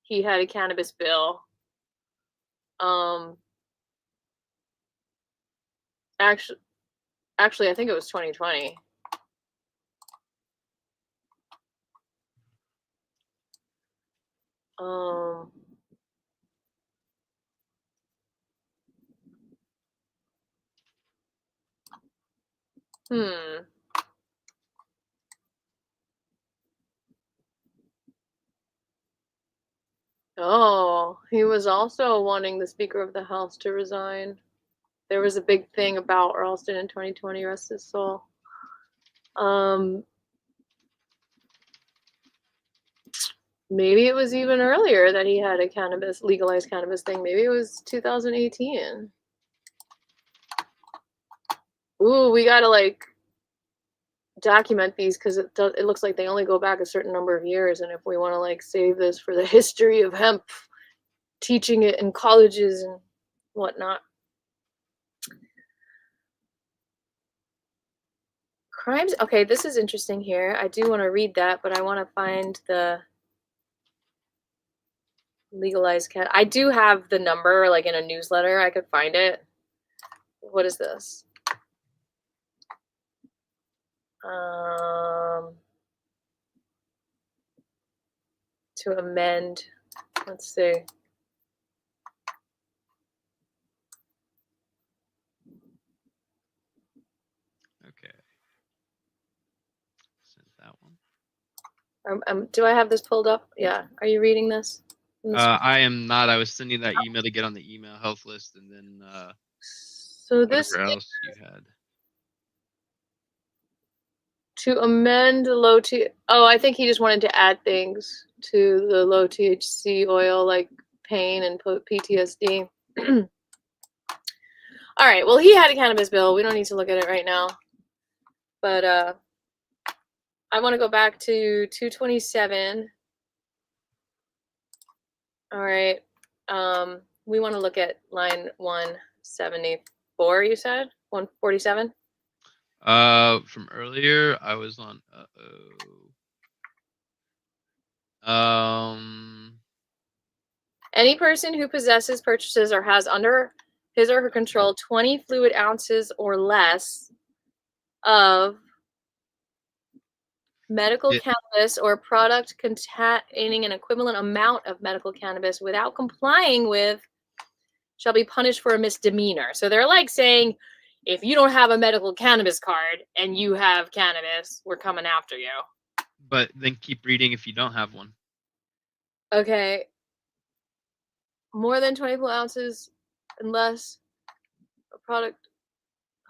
he had a cannabis bill. Actually, I think it was 2020. Oh, he was also wanting the Speaker of the House to resign. There was a big thing about Ralston in 2020, rest his soul. Maybe it was even earlier that he had a legalized cannabis thing. Maybe it was 2018. Ooh, we gotta like document these because it looks like they only go back a certain number of years, and if we want to like save this for the history of hemp, teaching it in colleges and whatnot. Crimes. Okay, this is interesting here. I do want to read that, but I want to find the legalized cat. I do have the number like in a newsletter. I could find it. What is this? To amend. Let's see. Do I have this pulled up? Yeah. Are you reading this? I am not. I was sending that email to get on the email health list, and then So this whatever else you had. to amend low T. Oh, I think he just wanted to add things to the low THC oil, like pain and PTSD. All right. Well, he had a cannabis bill. We don't need to look at it right now. But I want to go back to 227. All right. We want to look at line 174, you said? 147? From earlier, I was on. Any person who possesses, purchases, or has under his or her control 20 fluid ounces or less of medical cannabis or product containing an equivalent amount of medical cannabis without complying with shall be punished for a misdemeanor. So they're like saying, if you don't have a medical cannabis card and you have cannabis, we're coming after you. But then keep reading if you don't have one. Okay. More than 24 ounces unless a product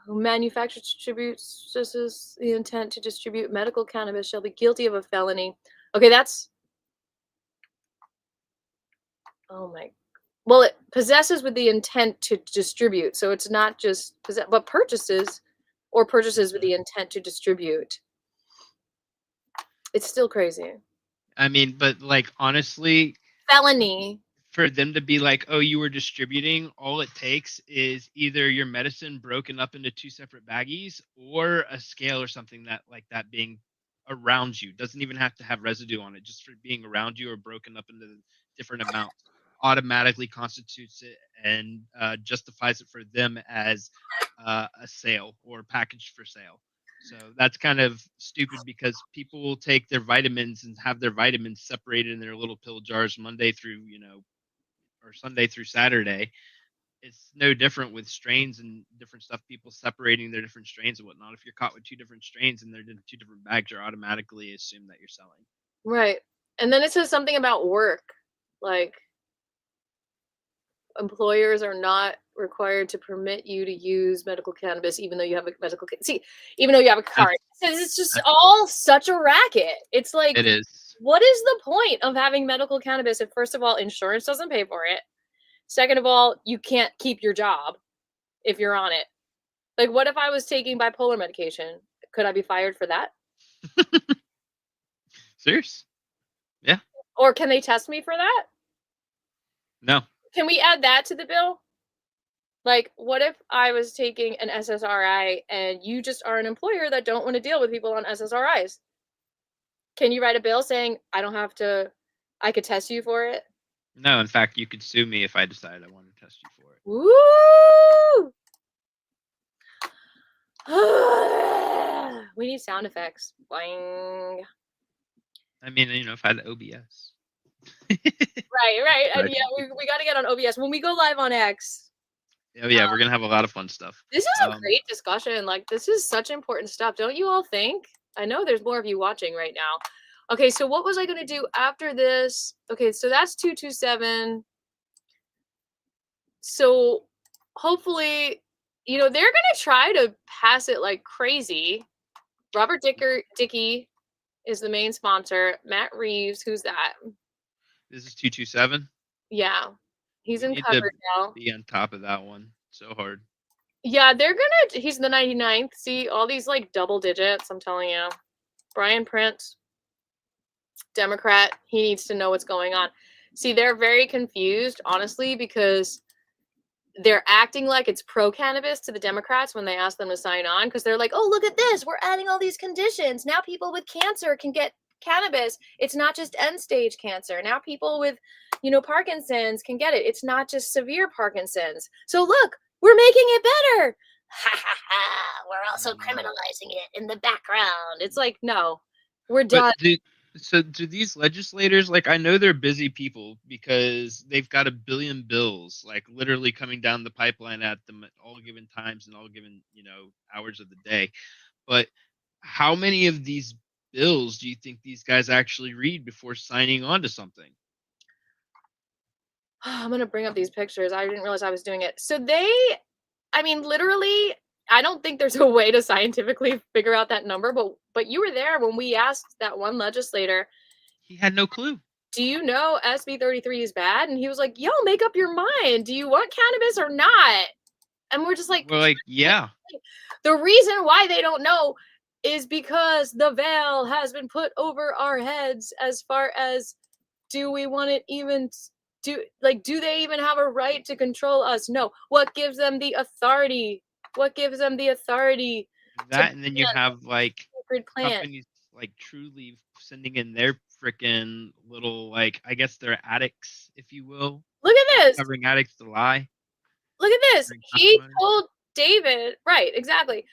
who manufactures, distributes, possesses the intent to distribute medical cannabis shall be guilty of a felony. Okay, that's... Oh my... Well, it possesses with the intent to distribute. So it's not just possess, but purchases or purchases with the intent to distribute. It's still crazy. I mean, but like honestly, Felony. For them to be like, oh, you were distributing, all it takes is either your medicine broken up into two separate baggies or a scale or something that like that being around you. Doesn't even have to have residue on it, just for being around you or broken up into different amounts automatically constitutes it and justifies it for them as a sale or packaged for sale. So that's kind of stupid because people will take their vitamins and have their vitamins separated in their little pill jars Monday through, or Sunday through Saturday. It's no different with strains and different stuff, people separating their different strains and whatnot. If you're caught with two different strains and they're in two different bags, you're automatically assumed that you're selling. Right. And then it says something about work. Like, employers are not required to permit you to use medical cannabis even though you have a medical even though you have a card. It's just all such a racket. It's like, it is. What is the point of having medical cannabis if, first of all, insurance doesn't pay for it? Second of all, you can't keep your job if you're on it. Like, what if I was taking bipolar medication? Could I be fired for that? Serious? Yeah. Or can they test me for that? No. Can we add that to the bill? Like, what if I was taking an SSRI and you just are an employer that don't want to deal with people on SSRIs? Can you write a bill saying I could test you for it? No, in fact, you could sue me if I decided I wanted to test you for it. Woo! We need sound effects. Boing. I mean, if I had OBS. Right. And yeah, we got to get on OBS when we go live on X. Oh yeah, we're gonna have a lot of fun stuff. This is a great discussion. Like, this is such important stuff. Don't you all think? I know there's more of you watching right now. Okay, so what was I going to do after this? Okay, so that's 227. So hopefully, they're going to try to pass it like crazy. Robert Dickey is the main sponsor. Matt Reeves, who's that? This is 227. Yeah, he's in cover now. Be on top of that one. So hard. Yeah, he's the 99th. See, all these like double digits, I'm telling you. Brian Prince, Democrat, he needs to know what's going on. See, they're very confused, honestly, because they're acting like it's pro-cannabis to the Democrats when they ask them to sign on, because they're like, oh, look at this. We're adding all these conditions. Now people with cancer can get cannabis. It's not just end-stage cancer. Now people with, Parkinson's can get it. It's not just severe Parkinson's. So look, we're making it better. Ha ha ha. We're also criminalizing it in the background. It's like, no, we're done. So do these legislators, like, I know they're busy people because they've got 1 billion bills, like, literally coming down the pipeline at them at all given times and all given, hours of the day. But how many of these bills do you think these guys actually read before signing on to something? I'm gonna bring up these pictures. I didn't realize I was doing it. So literally, I don't think there's a way to scientifically figure out that number, but you were there when we asked that one legislator. He had no clue. Do you know SB 33 is bad? And he was like, yo, make up your mind. Do you want cannabis or not? And we're just like, We're like, yeah. The reason why they don't know is because the veil has been put over our heads as far as, do we want it even do they even have a right to control us? No. What gives them the authority? What gives them the authority? That, and then you have like plant companies like Trulieve sending in their freaking little, like, I guess they're addicts, if you will. Look at this. Covering addicts to lie. Look at this. He told David, right, exactly,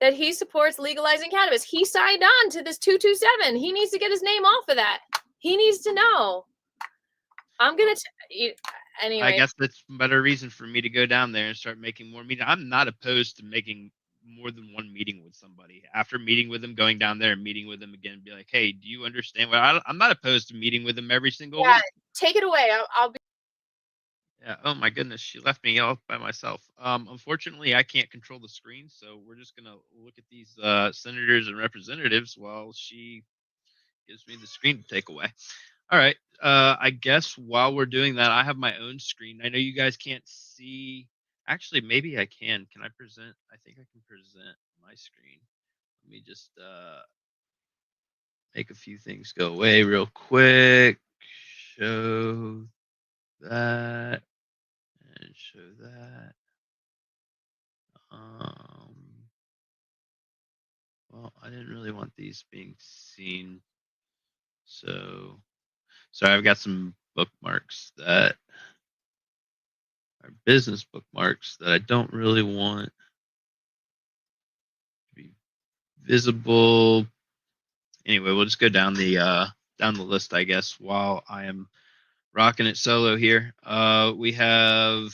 that he supports legalizing cannabis. He signed on to this 227. He needs to get his name off of that. He needs to know. I'm gonna anyway. I guess that's a better reason for me to go down there and start making more meetings. I'm not opposed to making more than one meeting with somebody. After meeting with them, going down there and meeting with them again, be like, hey, do you understand what I'm not opposed to meeting with them every single week. Take it away. I'll be. Yeah. Oh my goodness, she left me all by myself. Unfortunately, I can't control the screen, so we're just gonna look at these senators and representatives while she gives me the screen to take away. All right. I guess while we're doing that, I have my own screen. I know you guys can't see. Actually, maybe I can. Can I present? I think I can present my screen. Let me just make a few things go away real quick. Show that and show that. Well, I didn't really want these being seen. So I've got some bookmarks that are business bookmarks that I don't really want to be visible. Anyway, we'll just go down the list, I guess, while I am rocking it solo here. We have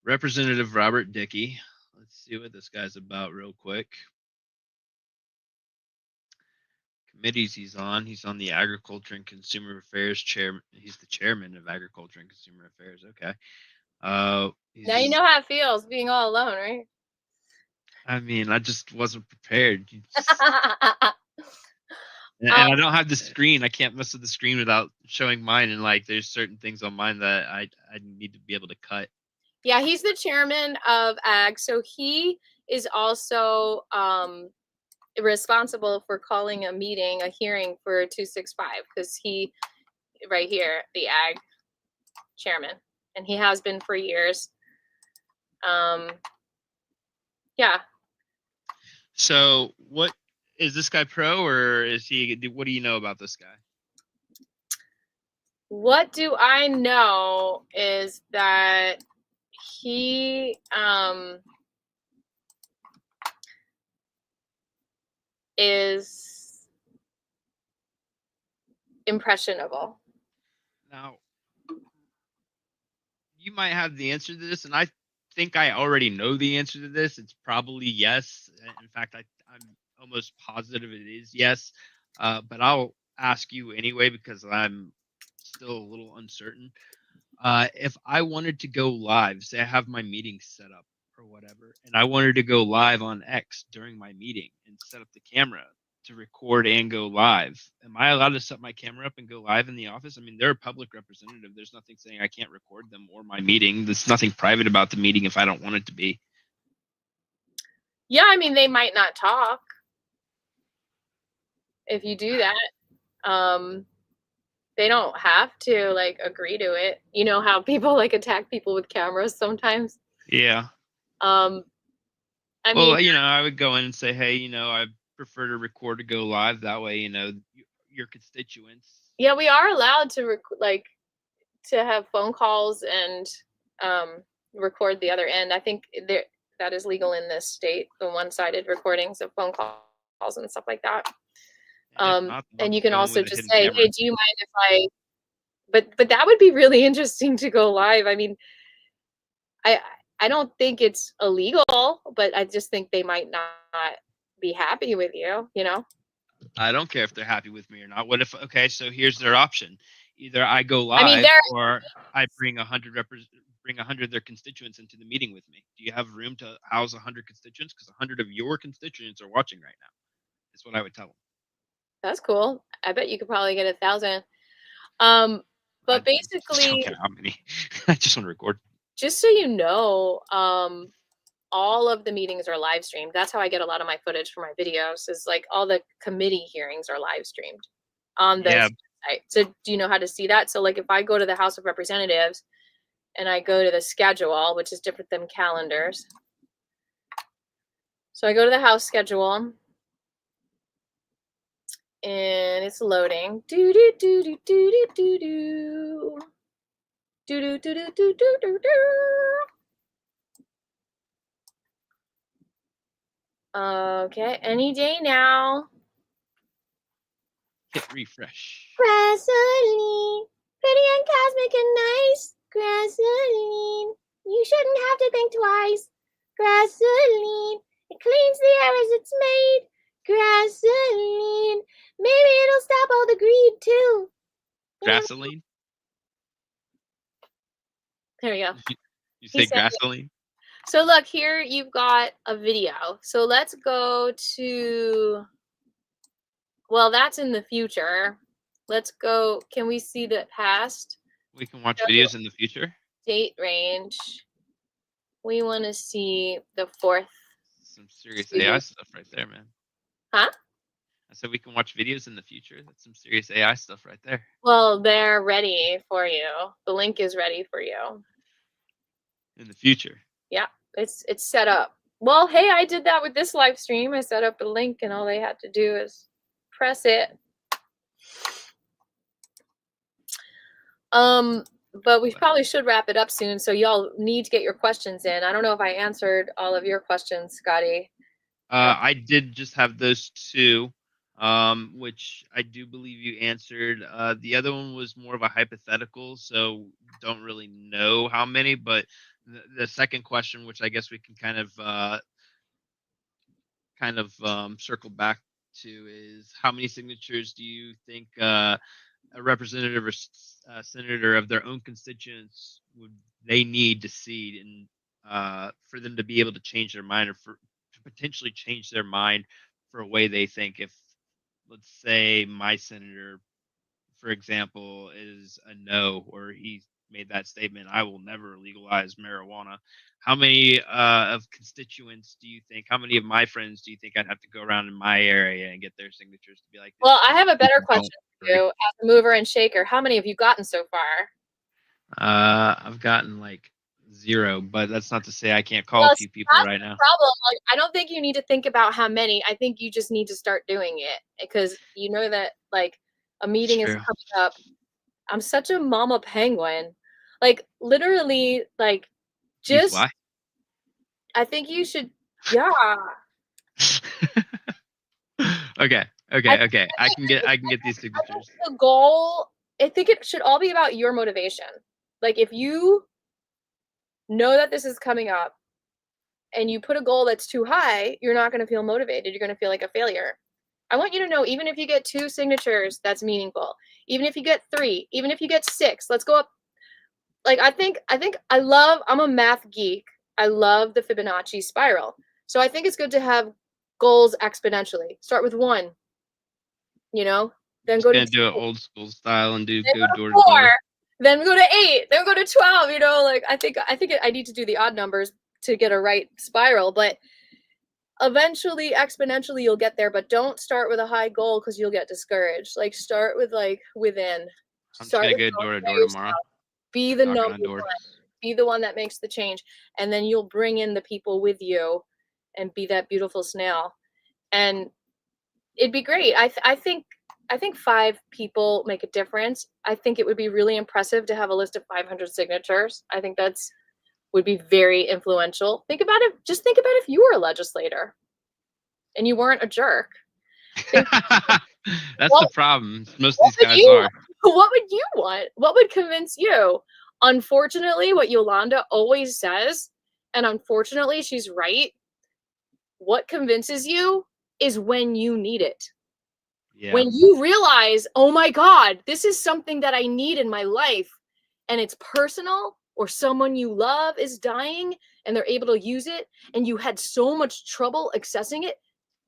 Representative Robert Dickey. Let's see what this guy's about real quick. Committees he's on. He's on the Agriculture and Consumer Affairs chair. He's the chairman of Agriculture and Consumer Affairs. Okay. Now you know how it feels being all alone, right? I mean, I just wasn't prepared. And I don't have the screen. I can't mess with the screen without showing mine. And like, there's certain things on mine that I need to be able to cut. Yeah, he's the chairman of Ag, so he is also responsible for calling a meeting, a hearing for 265, because he, right here, the Ag chairman, and he has been for years. Yeah. So what is this guy pro, or is he, what do you know about this guy? What do I know is that he is impressionable. Now, you might have the answer to this, and I think I already know the answer to this. It's probably yes. In fact, I'm almost positive it is yes. But I'll ask you anyway because I'm still a little uncertain. If I wanted to go live, say I have my meeting set up or whatever, and I wanted to go live on X during my meeting and set up the camera to record and go live, am I allowed to set my camera up and go live in the office? I mean, they're a public representative. There's nothing saying I can't record them or my meeting. There's nothing private about the meeting if I don't want it to be. Yeah, I mean, they might not talk if you do that. They don't have to like agree to it. You know how people like attack people with cameras sometimes? Yeah. I well, mean, I would go in and say, hey, I prefer to record to go live. That way, your constituents. Yeah, we are allowed to to have phone calls and record the other end. I think that is legal in this state, the one-sided recordings of phone calls and stuff like that. And you can also just say, hey, do you mind if I, but that would be really interesting to go live. I mean, I don't think it's illegal, but I just think they might not be happy with you, I don't care if they're happy with me or not. What if? Okay, so here's their option: either I go I mean, live, there. or I bring 100 of their constituents into the meeting with me. Do you have room to house 100 constituents? Because 100 of your constituents are watching right now. That's what I would tell them. That's cool. I bet you could probably get 1,000. I But just don't basically, care how many. I just want to record. just so you know, all of the meetings are live streamed. That's how I get a lot of my footage for my videos. Is like all the committee hearings are live streamed on the Yeah, site. So do you know how to see that? So like if I go to the House of Representatives and I go to the schedule, which is different than calendars. So I go to the House schedule and it's loading. Do do do do do do do do do do do do do do do. Okay, any day now. hit refresh. Gasoline, pretty and cosmic and nice. Gasoline, you shouldn't have to think twice. Gasoline, it cleans the air as it's made. Gasoline, maybe it'll stop all the greed too. Gasoline? There we go. You say said it. gasoline? So look, here you've got a video. So let's go to, well, that's in the future. Let's go, can we see the past? We can watch videos in the future. Date range. We want to see the 4th. Some serious AI stuff right there, man. Huh? I said we can watch videos in the future. That's some serious AI stuff right there. Well, they're ready for you. The link is ready for you. In the future. Yeah, it's set up. Well, hey, I did that with this live stream. I set up a link and all they had to do is press it. But we probably should wrap it up soon, so y'all need to get your questions in. I don't know if I answered all of your questions, Scotty. I did just have those two, which I do believe you answered. The other one was more of a hypothetical, so don't really know how many. But the second question, which I guess we can kind of circle back to, is how many signatures do you think a representative or senator of their own constituents would they need to see, and for them to be able to change their mind, or to potentially change their mind for a way they think? If, let's say, my senator, for example, is a no, or he made that statement, I will never legalize marijuana. How many of constituents do you think, how many of my friends do you think I'd have to go around in my area and get their signatures to be like, well, I have a better question for you as a mover and shaker. How many have you gotten so far? I've gotten like 0, but that's not to say I can't call a few people right now. Problem. Like, I don't think you need to think about how many. I think you just need to start doing it, because you know that like a meeting is coming up. I'm such a mama penguin. Like literally, like just I think you should, yeah. Okay. I can get these signatures. The goal, I think it should all be about your motivation. Like if you know that this is coming up and you put a goal that's too high, you're not going to feel motivated. You're going to feel like a failure. I want you to know, even if you get 2 signatures, that's meaningful. Even if you get 3, even if you get 6, let's go up. Like I'm a math geek. I love the Fibonacci spiral. So I think it's good to have goals exponentially. Start with 1, then go to 2, do it old school style and go door to 4, door. then go to 8, then go to 12. Like I think I need to do the odd numbers to get a right spiral, but eventually, exponentially, you'll get there. But don't start with a high goal because you'll get discouraged. Like start with within. I'm just gonna go door to door tomorrow. Be the number one. Be the one that makes the change, and then you'll bring in the people with you, and be that beautiful snail. And it'd be great. I think 5 people make a difference. I think it would be really impressive to have a list of 500 signatures. I think would be very influential. Think about it. Just think about if you were a legislator and you weren't a jerk. That's the problem. Most of these guys are. What would you want? What would convince you? Unfortunately, what Yolanda always says, and unfortunately she's right, what convinces you is when you need it. Yeah. When you realize, oh my God, this is something that I need in my life, and it's personal, or someone you love is dying and they're able to use it, and you had so much trouble accessing it,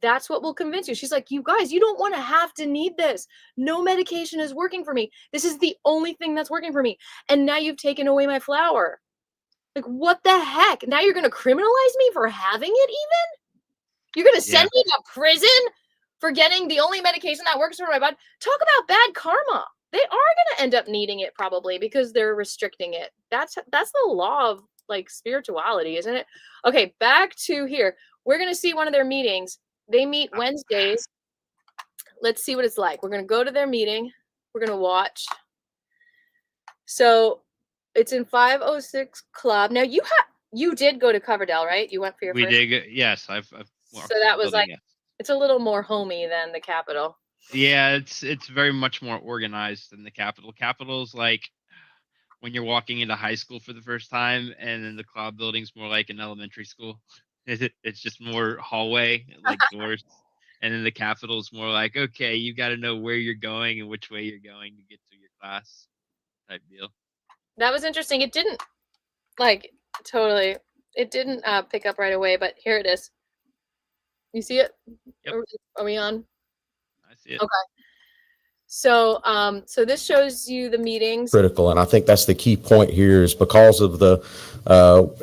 that's what will convince you. She's like, you guys, you don't want to have to need this. No medication is working for me. This is the only thing that's working for me. And now you've taken away my flower. Like, what the heck? Now you're going to criminalize me for having it even? You're going to send me to prison for getting the only medication that works for my body? Talk about bad karma. They are going to end up needing it probably because they're restricting it. That's the law of like spirituality, isn't it? Okay, back to here. We're going to see one of their meetings. They meet Wednesdays. Let's see what it's like. We're going to go to their meeting. We're going to watch. So it's in 506 Club. Now you did go to Coverdell, right? You went for your We first. did. Yes, I've So that was like, it's a little more homey than the Capitol. Yeah, it's very much more organized than the Capitol. Capitol's like when you're walking into high school for the first time, and then the Cloud Building's more like an elementary school. It's just more hallway, like doors. And then the Capitol's more like, okay, you got to know where you're going and which way you're going to get to your class type deal. That was interesting. It didn't it didn't pick up right away, but here it is. You see it? Yep. Are we on? I see it. Okay. So, so this shows you the meetings. Critical, and I think that's the key point here is because of the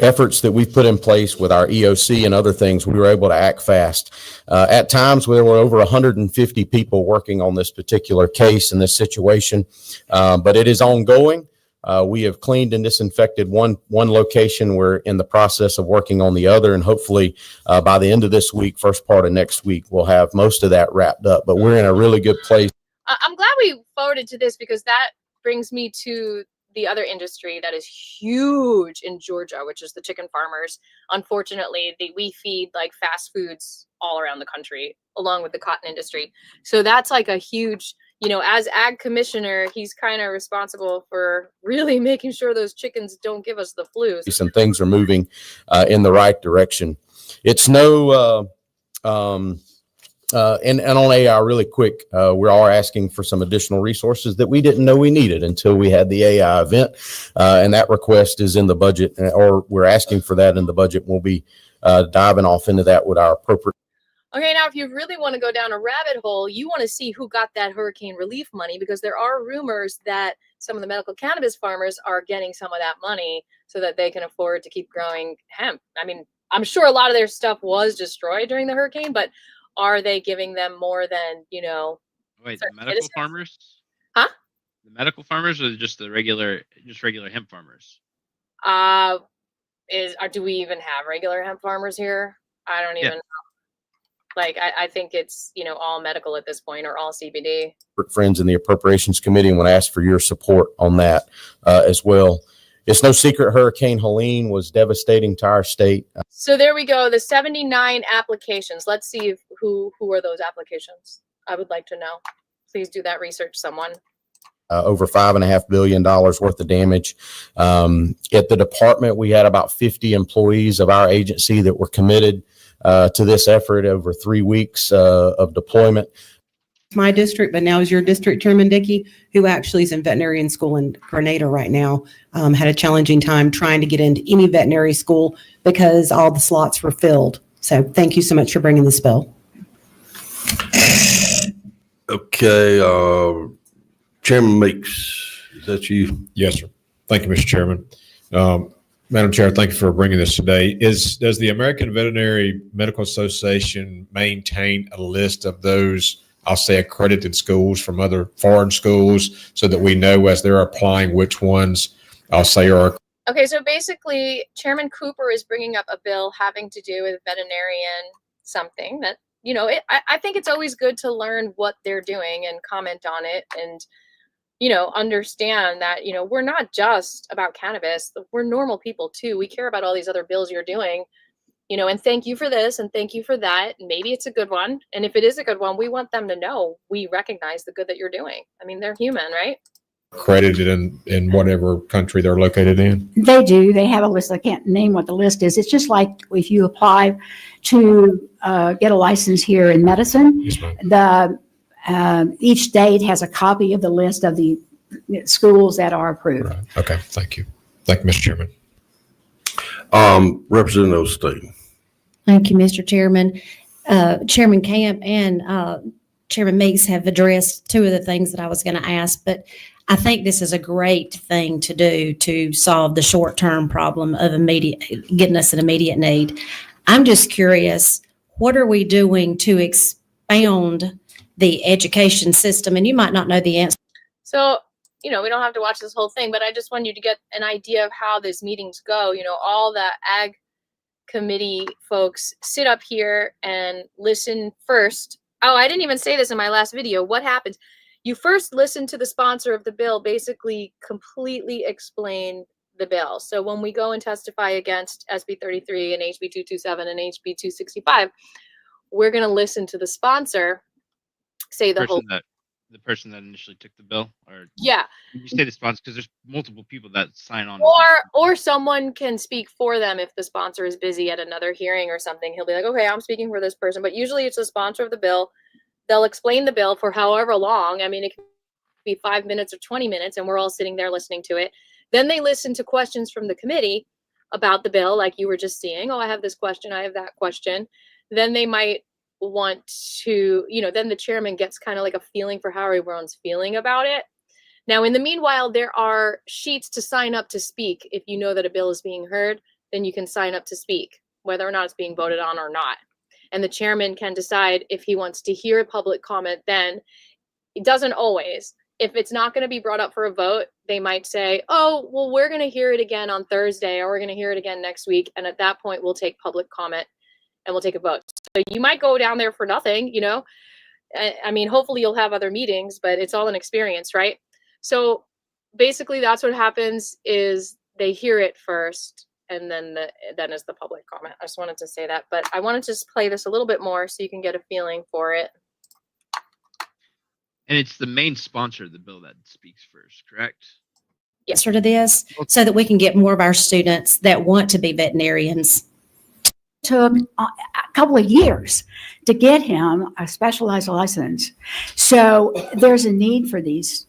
efforts that we've put in place with our EOC and other things, we were able to act fast. At times, there were over 150 people working on this particular case and this situation, but it is ongoing. We have cleaned and disinfected one location. We're in the process of working on the other, and hopefully by the end of this week, first part of next week, we'll have most of that wrapped up. But we're in a really good place. I'm glad we forwarded to this because that brings me to the other industry that is huge in Georgia, which is the chicken farmers. Unfortunately, we feed like fast foods all around the country, along with the cotton industry. So that's like a huge, as ag commissioner, he's kind of responsible for really making sure those chickens don't give us the flu. And things are moving in the right direction. It's no... and on AI really quick, we are asking for some additional resources that we didn't know we needed until we had the AI event. And that request is in the budget, or we're asking for that in the budget. We'll be diving off into that with our appropriate. Okay, now if you really want to go down a rabbit hole, you want to see who got that hurricane relief money, because there are rumors that some of the medical cannabis farmers are getting some of that money so that they can afford to keep growing hemp. I mean, I'm sure a lot of their stuff was destroyed during the hurricane, but are they giving them more than, Wait, the medical farmers? Huh? The medical farmers, or just regular hemp farmers? Do we even have regular hemp farmers here? I don't even know. Like, I think it's, all medical at this point, or all CBD. Friends in the Appropriations Committee, and want to ask for your support on that as well. It's no secret Hurricane Helene was devastating to our state. So there we go. The 79 applications. Let's see who are those applications. I would like to know. Please do that research, someone. Over $5.5 billion worth of damage. At the department, we had about 50 employees of our agency that were committed to this effort over 3 weeks of deployment. My district, but now is your district chairman, Dickie, who actually is in veterinarian school in Grenada right now, had a challenging time trying to get into any veterinary school because all the slots were filled. So thank you so much for bringing this bill. Okay, Chairman Meeks, is that you? Yes, sir. Thank you, Mr. Chairman. Madam Chair, thank you for bringing this today. Does the American Veterinary Medical Association maintain a list of those, I'll say, accredited schools from other foreign schools, so that we know as they're applying which ones, I'll say, are? Okay, so basically, Chairman Cooper is bringing up a bill having to do with veterinarian something that, I think it's always good to learn what they're doing and comment on it and, understand that, we're not just about cannabis. We're normal people too. We care about all these other bills you're doing. And thank you for this and thank you for that. Maybe it's a good one. And if it is a good one, we want them to know we recognize the good that you're doing. I mean, they're human, right? Accredited in whatever country they're located in? They do. They have a list. I can't name what the list is. It's just like if you apply to get a license here in medicine, Yes, ma'am. the each state has a copy of the list of the schools that are approved. Right. Okay. Thank you. Thank you, Mr. Chairman. Representative Steen. Thank you, Mr. Chairman. Chairman Camp and Chairman Meeks have addressed two of the things that I was going to ask, but I think this is a great thing to do to solve the short-term problem of getting us an immediate need. I'm just curious, what are we doing to expound the education system? And you might not know the answer. So, we don't have to watch this whole thing, but I just want you to get an idea of how these meetings go. All the ag committee folks sit up here and listen first. Oh, I didn't even say this in my last video. What happens? You first listen to the sponsor of the bill basically completely explain the bill. So when we go and testify against SB 33 and HB 227 and HB 265, we're going to listen to the sponsor say the whole. The person that initially took the bill, or yeah, you say the sponsor because there's multiple people that sign on. Or someone can speak for them if the sponsor is busy at another hearing or something. He'll be like, okay, I'm speaking for this person, but usually it's the sponsor of the bill. They'll explain the bill for however long. I mean, it could be 5 minutes or 20 minutes, and we're all sitting there listening to it. Then they listen to questions from the committee about the bill, like you were just seeing. Oh, I have this question, I have that question. Then they might want to, then the chairman gets kind of like a feeling for how everyone's feeling about it. Now, in the meanwhile, there are sheets to sign up to speak. If you know that a bill is being heard, then you can sign up to speak, whether or not it's being voted on or not. And the chairman can decide if he wants to hear a public comment then. It doesn't always. If it's not going to be brought up for a vote, they might say, oh, well, we're going to hear it again on Thursday, or we're going to hear it again next week. And at that point, we'll take public comment and we'll take a vote. So you might go down there for nothing, I mean, hopefully you'll have other meetings, but it's all an experience, right? So basically that's what happens is they hear it first, and then is the public comment. I just wanted to say that, but I wanted to just play this a little bit more so you can get a feeling for it. And it's the main sponsor of the bill that speaks first, correct? Answer to this so that we can get more of our students that want to be veterinarians. Took a couple of years to get him a specialized license. So there's a need for these.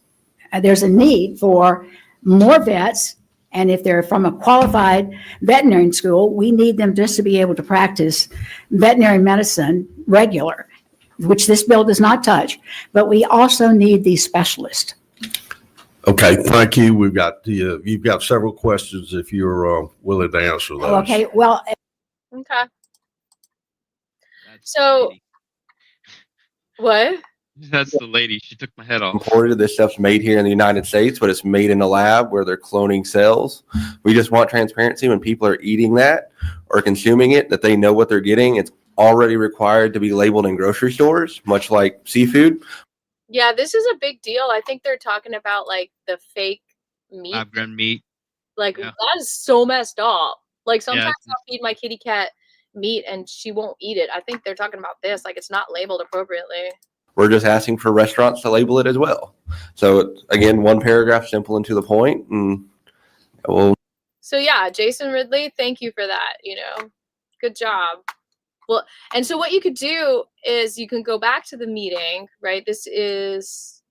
There's a need for more vets. And if they're from a qualified veterinary school, we need them just to be able to practice veterinary medicine regular, which this bill does not touch. But we also need these specialists. Okay, thank you. We've got you've got several questions if you're willing to answer those. Okay, well. Okay. That's So, what? That's the lady. She took my head off. Imported. This stuff's made here in the United States, but it's made in a lab where they're cloning cells. We just want transparency when people are eating that or consuming it, that they know what they're getting. It's already required to be labeled in grocery stores, much like seafood. Yeah, this is a big deal. I think they're talking about like the fake meat. Lab-grown meat. Like Yeah. that is so messed up. Like sometimes it's- I'll feed my kitty cat meat and she won't eat it. I think they're talking about this, like it's not labeled appropriately. We're just asking for restaurants to label it as well. So again, one paragraph, simple and to the point, and we'll. So yeah, Jason Ridley, thank you for that. Good job. Well, and so what you could do is you can go back to the meeting, right? This is,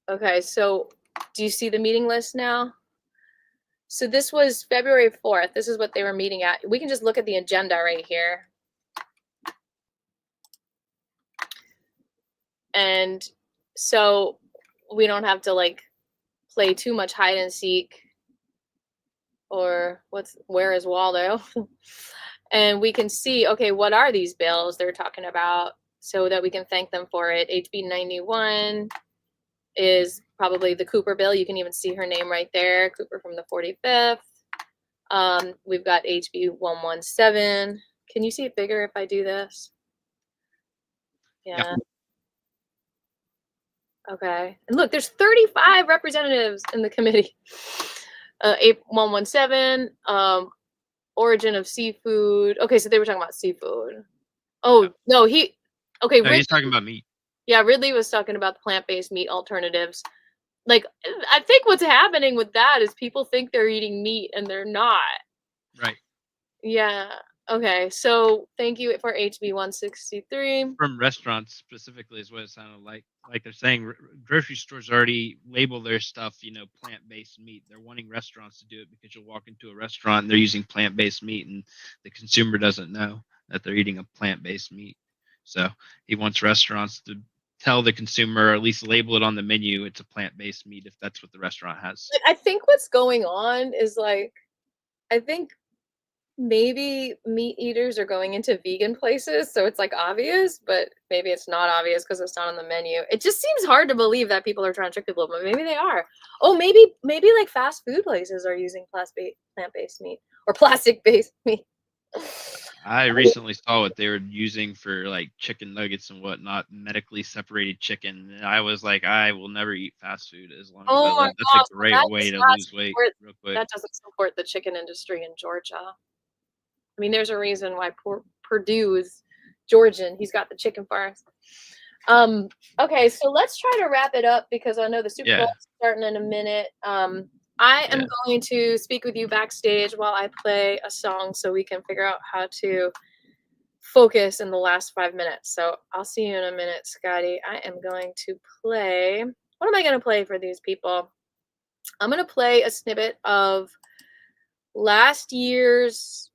okay, so do you see the meeting list now? So this was February 4th. This is what they were meeting at. We can just look at the agenda right here. And so we don't have to like play too much hide and seek or where is Waldo? And we can see, okay, what are these bills they're talking about so that we can thank them for it. HB 91 is probably the Cooper bill. You can even see her name right there, Cooper from the 45th. We've got HB 117. Can you see it bigger if I do this? Yeah. Okay. And look, there's 35 representatives in the committee. 117, origin of seafood. Okay, so they were talking about seafood. Oh, no, okay. No, he's talking about meat. Yeah, Ridley was talking about the plant-based meat alternatives. Like, I think what's happening with that is people think they're eating meat and they're not. Right. Yeah. Okay, so thank you for HB 163. From restaurants specifically is what it sounded like. Like they're saying grocery stores already label their stuff, plant-based meat. They're wanting restaurants to do it because you'll walk into a restaurant and they're using plant-based meat and the consumer doesn't know that they're eating a plant-based meat. So he wants restaurants to tell the consumer, or at least label it on the menu, it's a plant-based meat if that's what the restaurant has. I think what's going on is I think maybe meat eaters are going into vegan places, so it's obvious, but maybe it's not obvious because it's not on the menu. It just seems hard to believe that people are trying to trick people, but maybe they are. Oh, maybe fast food places are using plant-based meat or plastic-based meat. I recently saw what they were using for chicken nuggets and whatnot, medically separated chicken. And I was like, I will never eat fast food as long as I Oh my live. That's a gosh, great way to lose weight real quick. that doesn't support the chicken industry in Georgia. I mean, there's a reason why Purdue is Georgian. He's got the chicken farms. Okay, so let's try to wrap it up because I know the Super Bowl is starting in a minute. I am going to speak with you backstage while I play a song so we can figure out how to focus in the last 5 minutes. So I'll see you in a minute, Scotty. I am going to play. What am I going to play for these people? I'm going to play a snippet of last year's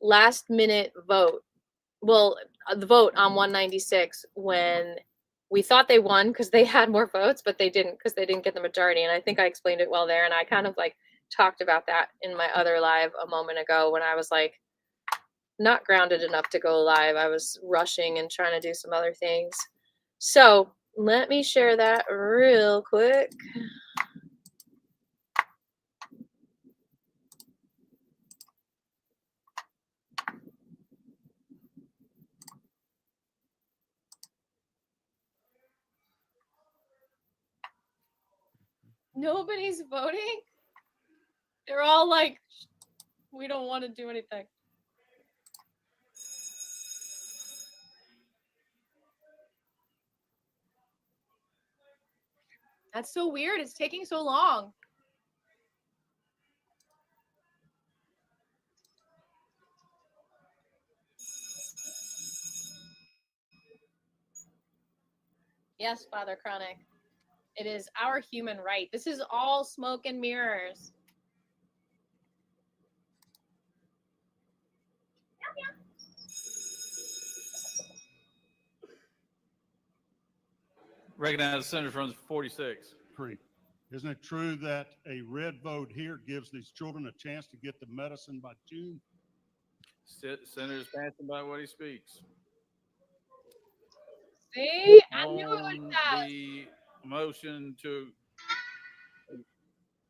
last minute vote. Well, the vote on 196 when we thought they won because they had more votes, but they didn't because they didn't get the majority. And I think I explained it well there. And I kind of talked about that in my other live a moment ago when I was not grounded enough to go live. I was rushing and trying to do some other things. So let me share that real quick. Nobody's voting? They're all we don't want to do anything. That's so weird. It's taking so long. Yes, Father Chronic. It is our human right. This is all smoke and mirrors. Recognize the senator from 46. Isn't it true that a red vote here gives these children a chance to get the medicine by June? Senator's passing by what he speaks. See, I knew it would pass. The motion to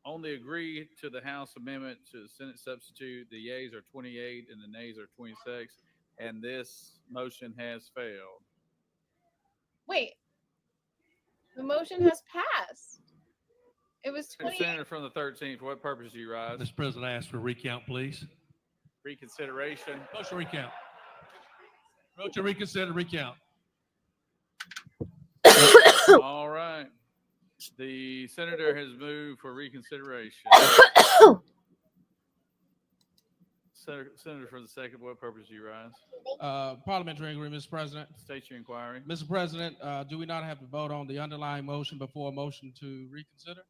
only agree to the House amendment to the Senate substitute, the yeas are 28 and the nays are 26, and this motion has failed. Wait, the motion has passed. It was 28. Senator from the 13th, for what purpose do you rise? Mr. President, I ask for recount, please. Reconsideration. Motion recount. Motion reconsider, recount. All right. The senator has moved for reconsideration. Senator for the second, what purpose do you rise? Parliamentary inquiry, Mr. President. State your inquiry. Mr. President, do we not have to vote on the underlying motion before a motion to reconsider?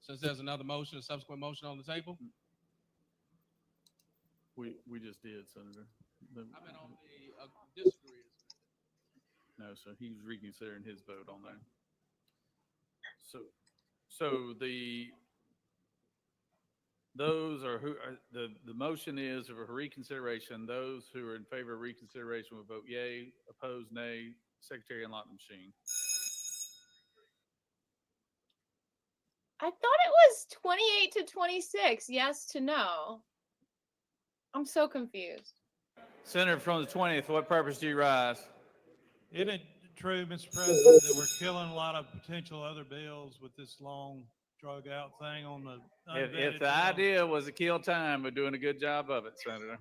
Since there's another motion, a subsequent motion on the table? We just did, Senator. I meant on the disagree. No, so he's reconsidering his vote on that. So those are who are the motion is for reconsideration. Those who are in favor of reconsideration will vote yay, opposed nay. Secretary unlock the machine. I thought it was 28 to 26, yes to no. I'm so confused. Senator from the 20th, what purpose do you rise? Isn't it true, Mr. President, that we're killing a lot of potential other bills with this long drug out thing on the If the idea was to kill time, we're doing a good job of it, Senator.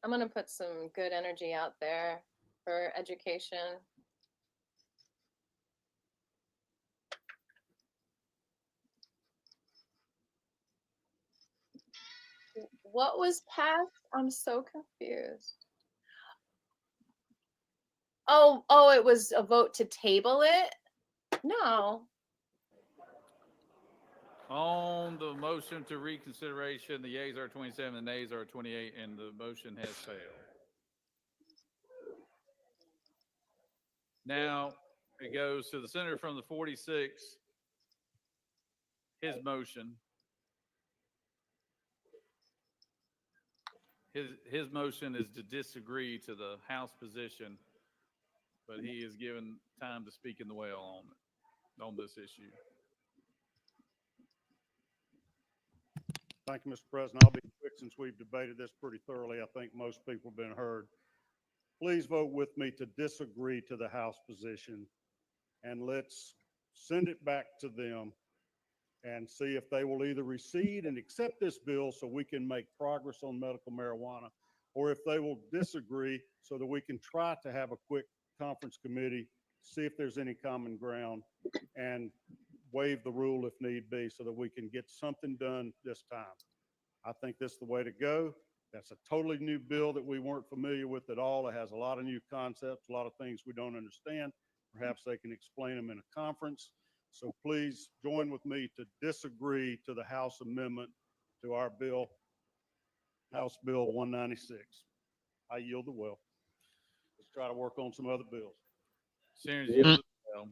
I'm gonna put some good energy out there for education. What was passed? I'm so confused. Oh, it was a vote to table it? No. On the motion to reconsideration, the yeas are 27, the nays are 28, and the motion has failed. Now it goes to the senator from the 46. His motion. His motion is to disagree to the House position, but he is given time to speak in the well on this issue. Thank you, Mr. President. I'll be quick since we've debated this pretty thoroughly. I think most people have been heard. Please vote with me to disagree to the House position, and let's send it back to them and see if they will either recede and accept this bill so we can make progress on medical marijuana, or if they will disagree so that we can try to have a quick conference committee, see if there's any common ground, and waive the rule if need be so that we can get something done this time. I think this is the way to go. That's a totally new bill that we weren't familiar with at all. It has a lot of new concepts, a lot of things we don't understand. Perhaps they can explain them in a conference. So please join with me to disagree to the House amendment to our bill, House Bill 196. I yield the will. Let's try to work on some other bills. Senators yield the will.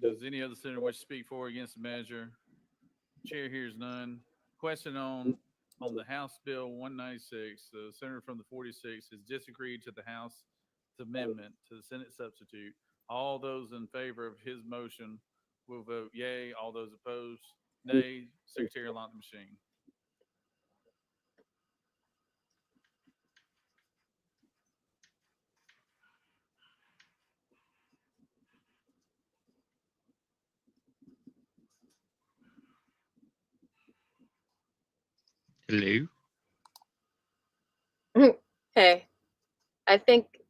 Does any other senator wish to speak for or against the measure? Chair hears none. Question on the House Bill 196. The senator from the 46 has disagreed to the House amendment to the Senate substitute. All those in favor of his motion will vote yay. All those opposed, nay. Secretary, lock the machine. Hello. Hey, I think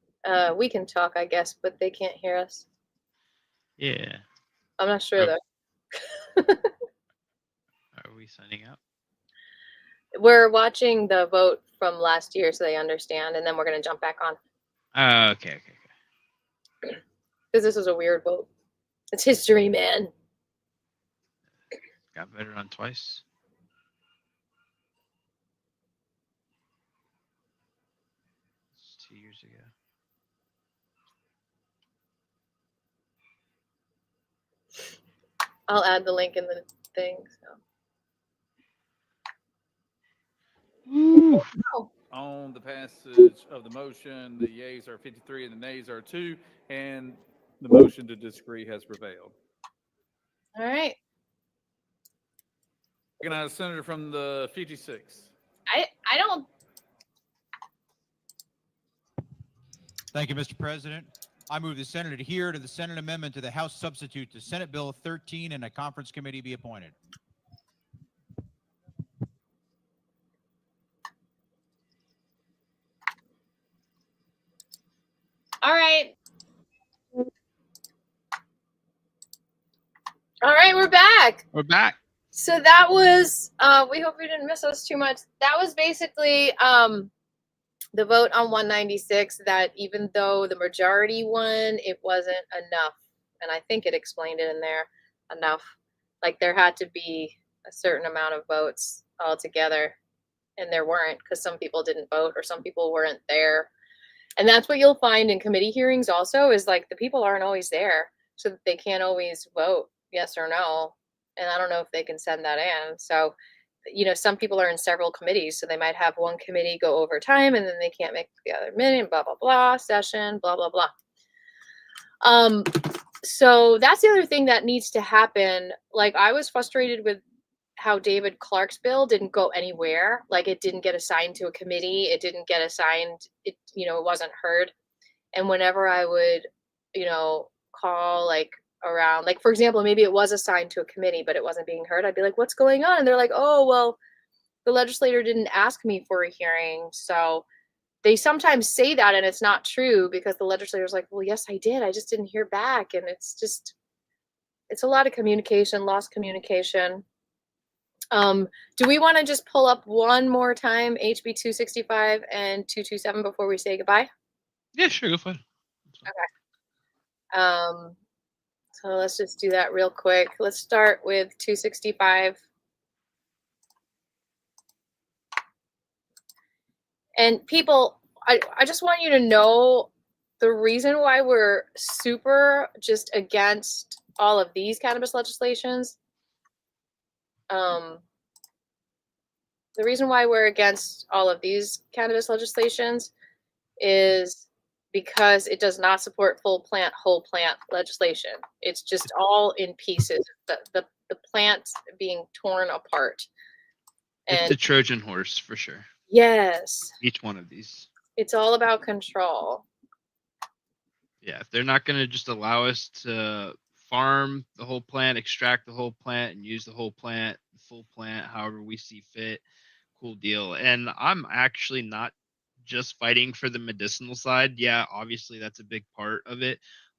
we can talk, I guess, but they can't hear us. Yeah. I'm not sure though. Are we signing up? We're watching the vote from last year so they understand, and then we're going to jump back on. Okay. Because this was a weird vote. It's history, man. Got voted on twice. It's 2 years ago. I'll add the link in the thing. So. On the passage of the motion, the yeas are 53 and the nays are 2, and the motion to disagree has prevailed. All right. Recognize senator from the 56. I don't. Thank you, Mr. President. I move the Senate adhere to the Senate amendment to the House substitute to Senate Bill 13 and a conference committee be appointed. All right. All right, we're back. We're back. So that was, we hope you didn't miss us too much. That was basically the vote on 196, that even though the majority won, it wasn't enough. And I think it explained it in there enough. Like there had to be a certain amount of votes altogether, and there weren't because some people didn't vote or some people weren't there. And that's what you'll find in committee hearings also, is like the people aren't always there, so that they can't always vote yes or no. And I don't know if they can send that in. So, you know, some people are in several committees, so they might have one committee go over time and then they can't make the other minute, blah, blah, blah, session, blah, blah, blah. So that's the other thing that needs to happen. Like I was frustrated with how David Clark's bill didn't go anywhere. Like it didn't get assigned to a committee. It didn't get assigned. It, you know, it wasn't heard. And whenever I would, you know, call like around, like for example, maybe it was assigned to a committee, but it wasn't being heard. I'd be like, what's going on? And they're like, oh, well, the legislator didn't ask me for a hearing. So they sometimes say that and it's not true because the legislator's like, well, yes, I did. I just didn't hear back. And it's a lot of communication, lost communication. Do we want to just pull up one more time HB 265 and 227 before we say goodbye? Yeah, sure, go for it. Okay. So let's just do that real quick. Let's start with 265. And people, I just want you to know the reason why we're super just against all of these cannabis legislations. The reason why we're against all of these cannabis legislations is because it does not support full plant, whole plant legislation. It's just all in pieces. The plants being torn apart. It's And the Trojan horse for sure. yes, Each one of these. it's all about control. Yeah, if they're not going to just allow us to farm the whole plant, extract the whole plant, and use the whole plant, the full plant, however we see fit, cool deal. And I'm actually not just fighting for the medicinal side. Yeah, obviously that's a big part of it,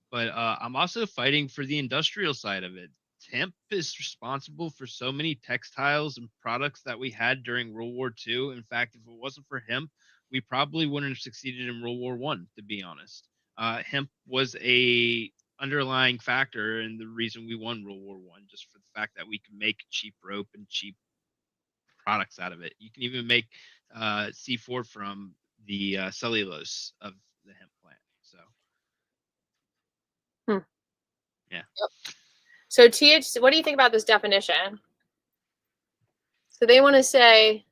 but I'm also fighting for the industrial side of it. Hemp is responsible for so many textiles and products that we had during World War II. In fact, if it wasn't for hemp, we probably wouldn't have succeeded in World War I, to be honest. Hemp was a underlying factor and the reason we won World War I, just for the fact that we could make cheap rope and cheap products out of it. You can even make C4 from the cellulose of the hemp plant. So, yeah. Yep. So THC, what do you think about this definition? So they want to say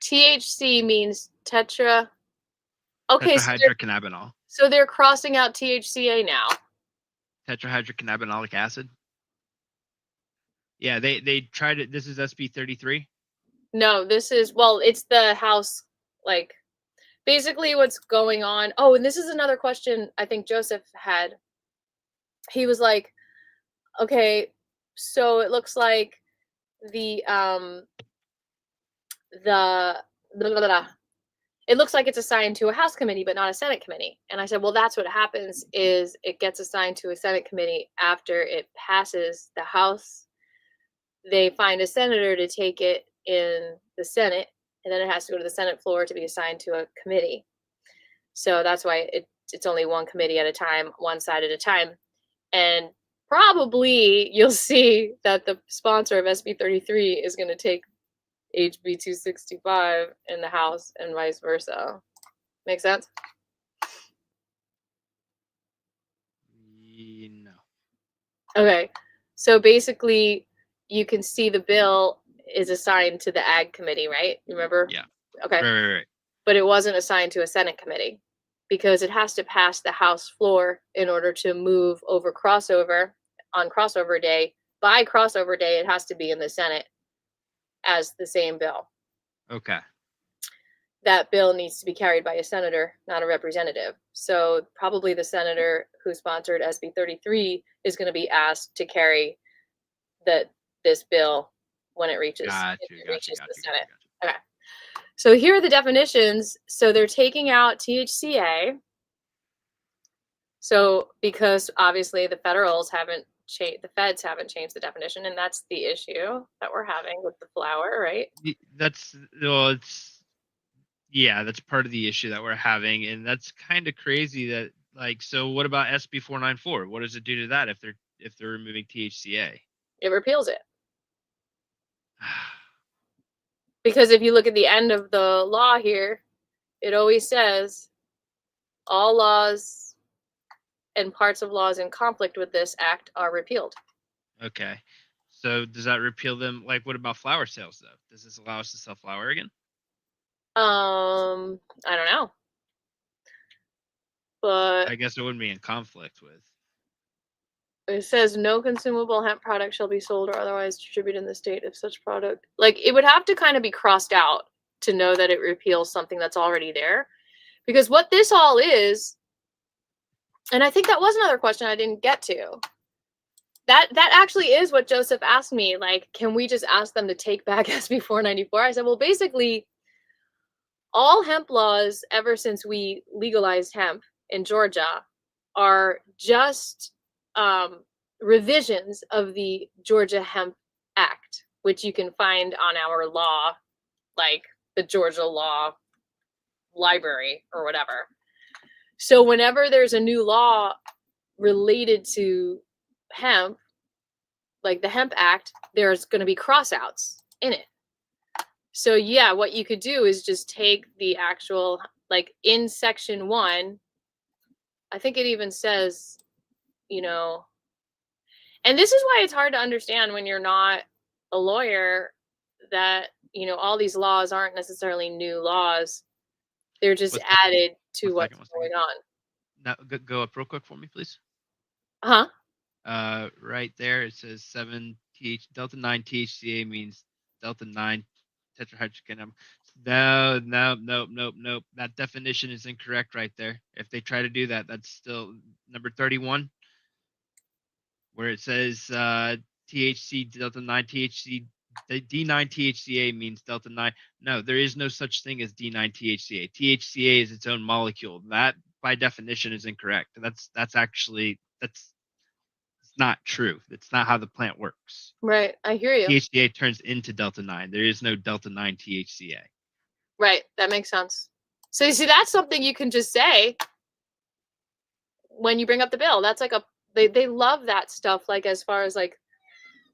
THC means tetra. Okay, tetrahydrocannabinol. So they're crossing out THCA now. Tetrahydrocannabinolic acid. Yeah, they tried it. This is SB 33. No, this is, well, it's the House, like, basically what's going on. Oh, and this is another question I think Joseph had. He was like, okay, so it looks like it looks like it's assigned to a House committee, but not a Senate committee. And I said, well, that's what happens is it gets assigned to a Senate committee after it passes the House. They find a senator to take it in the Senate, and then it has to go to the Senate floor to be assigned to a committee. So that's why it's only one committee at a time, one side at a time. And probably you'll see that the sponsor of SB 33 is going to take HB 265 in the House and vice versa. Make sense? No. Okay. So basically, you can see the bill is assigned to the Ag Committee, right? Remember? Yeah. Okay. Right. But it wasn't assigned to a Senate committee because it has to pass the House floor in order to move over crossover on crossover day. By crossover day, it has to be in the Senate as the same bill. Okay. That bill needs to be carried by a senator, not a representative. So probably the senator who sponsored SB 33 is going to be asked to carry this bill when it reaches, the Senate. Okay. So here are the definitions. So they're taking out THCA. So because obviously the federals haven't changed, the feds haven't changed the definition, and that's the issue that we're having with the flower, right? That's part of the issue that we're having, and that's kind of crazy that, like, so what about SB 494? What does it do to that if they're removing THCA? It repeals it. Because if you look at the end of the law here, it always says all laws and parts of laws in conflict with this act are repealed. Okay. So does that repeal them? Like, what about flower sales, though? Does this allow us to sell flower again? I don't know. But I guess it wouldn't be in conflict with. It says no consumable hemp product shall be sold or otherwise distributed in the state if such product, like, it would have to kind of be crossed out to know that it repeals something that's already there. Because what this all is, and I think that was another question I didn't get to. That actually is what Joseph asked me. Like, can we just ask them to take back SB 494? I said, well, basically, all hemp laws ever since we legalized hemp in Georgia are just revisions of the Georgia Hemp Act, which you can find on our law, like the Georgia Law Library or whatever. So whenever there's a new law related to hemp, like the Hemp Act, there's going to be crossouts in it. So yeah, what you could do is just take the actual, like in section 1, I think it even says, you know, and this is why it's hard to understand when you're not a lawyer, that, you know, all these laws aren't necessarily new laws. They're just added to what's going on. Now, go up real quick for me, please. Huh? Right there, it says 7 delta 9 THCA means delta 9 tetrahydrocannabinol. Nope. That definition is incorrect right there. If they try to do that, that's still number 31, where it says THC delta 9 THC. The D9 THCA means delta 9. No, there is no such thing as D9 THCA. THCA is its own molecule. That, by definition, is incorrect. That's not true. That's not how the plant works. Right. I hear you. THCA turns into delta 9. There is no delta 9 THCA. Right. That makes sense. So you see, that's something you can just say when you bring up the bill. That's like they love that stuff. Like, as far as like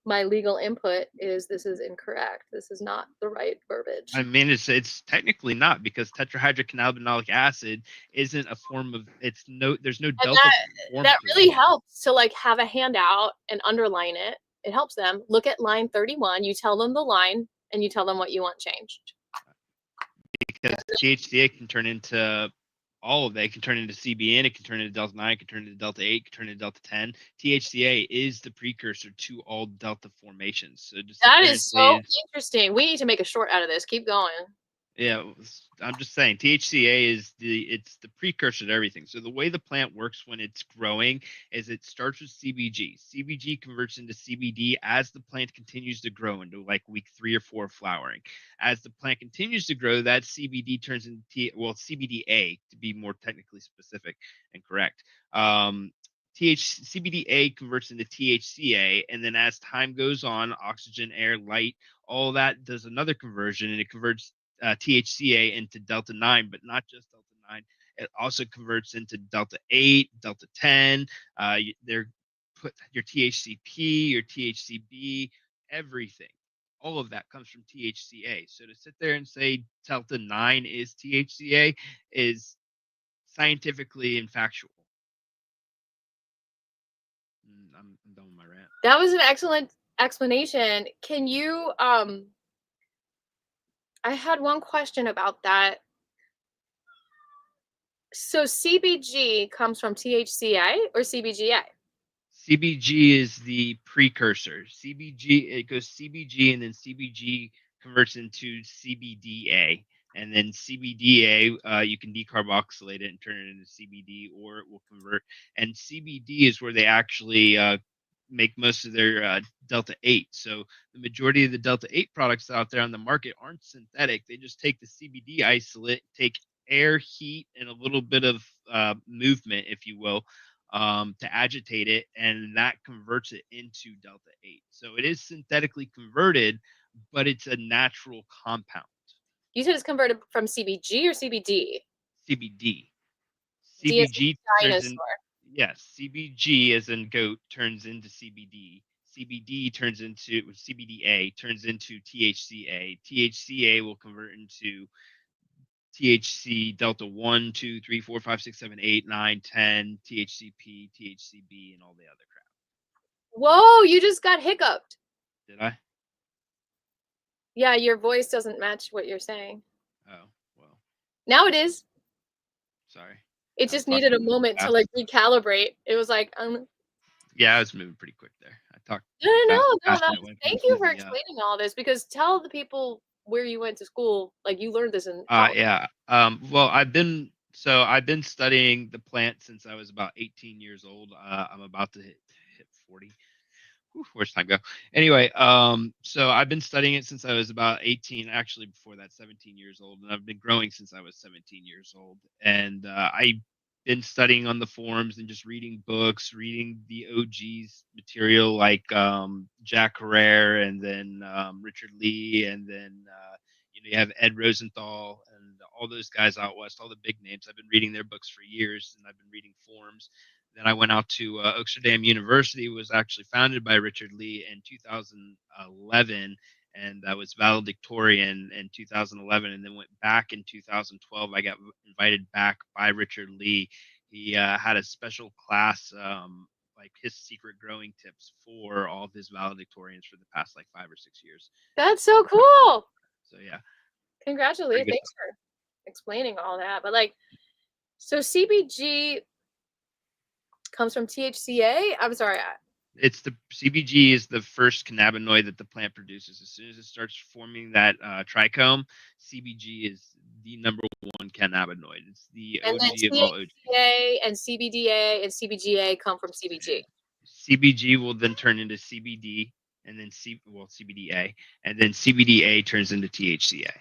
my legal input is, this is incorrect. This is not the right verbiage. I mean, it's technically not, because tetrahydrocannabinolic acid isn't a form of, there's no delta form. That really helps to like have a handout and underline it. It helps them look at line 31. You tell them the line and you tell them what you want changed. Because THCA can turn into all of that. It can turn into CBN, it can turn into delta 9, it can turn into delta 8, it can turn into delta 10. THCA is the precursor to all delta formations. So just that is so interesting. We need to make a short out of this. Keep going. Yeah, I'm just saying THCA is it's the precursor to everything. So the way the plant works when it's growing is it starts with CBG. CBG converts into CBD as the plant continues to grow into like week 3 or 4 of flowering. As the plant continues to grow, that CBD turns into CBDA, to be more technically specific and correct. CBDA converts into THCA, and then as time goes on, oxygen, air, light, all that does another conversion, and it converts THCA into delta 9, but not just delta 9. It also converts into delta 8, delta 10. They're put your THCP, your THCB, everything. All of that comes from THCA. So to sit there and say delta 9 is THCA is scientifically infactual. I'm done with my rant. That was an excellent explanation. Can you I had one question about that. So CBG comes from THCA or CBGA? CBG is the precursor. It goes CBG, and then CBG converts into CBDA. And then CBDA, you can decarboxylate it and turn it into CBD, or it will convert. And CBD is where they actually make most of their delta 8. So the majority of the delta 8 products out there on the market aren't synthetic. They just take the CBD isolate, take air, heat, and a little bit of movement, if you will, to agitate it, and that converts it into delta 8. So it is synthetically converted, but it's a natural compound. You said it's converted from CBG or CBD? CBD. D as in CBG turns dinosaur. Yes, CBG as in goat turns into CBD. CBD turns into CBDA, turns into THCA. THCA will convert into THC delta 1, 2, 3, 4, 5, 6, 7, 8, 9, 10, THCP, THCB, and all the other crap. Whoa, you just got hiccuped. Did I? Yeah, your voice doesn't match what you're saying. Oh, well. Now it is. Sorry. It just needed a moment to like recalibrate. It was like, yeah, I was moving pretty quick there. I talked. No. Thank you for explaining all this, because tell the people where you went to school. Like, you learned this in college. Yeah. Well, I've been studying the plant since I was about 18 years old. I'm about to hit 40. where's time go? Anyway, so I've been studying it since I was about 18, actually before that, 17 years old, and I've been growing since I was 17 years old. And I've been studying on the forums and just reading books, reading the OG's material like Jack Herrera and then Richard Lee, and then you have Ed Rosenthal and all those guys out west, all the big names. I've been reading their books for years, and I've been reading forums. Then I went out to Oaksterdam University. It was actually founded by Richard Lee in 2011, and I was valedictorian in 2011, and then went back in 2012. I got invited back by Richard Lee. He had a special class, like his secret growing tips for all of his valedictorians for the past like 5 or 6 years. That's so cool. So yeah. Congratulations. Thanks for explaining all that. But like, so CBG comes from THCA? I'm sorry. It's the CBG is the first cannabinoid that the plant produces. As soon as it starts forming that trichome, CBG is the number one cannabinoid. It's the And then OG of all OG. THCA and CBDA and CBGA come from CBG. CBG will then turn into CBD, and then CBDA, and then CBDA turns into THCA.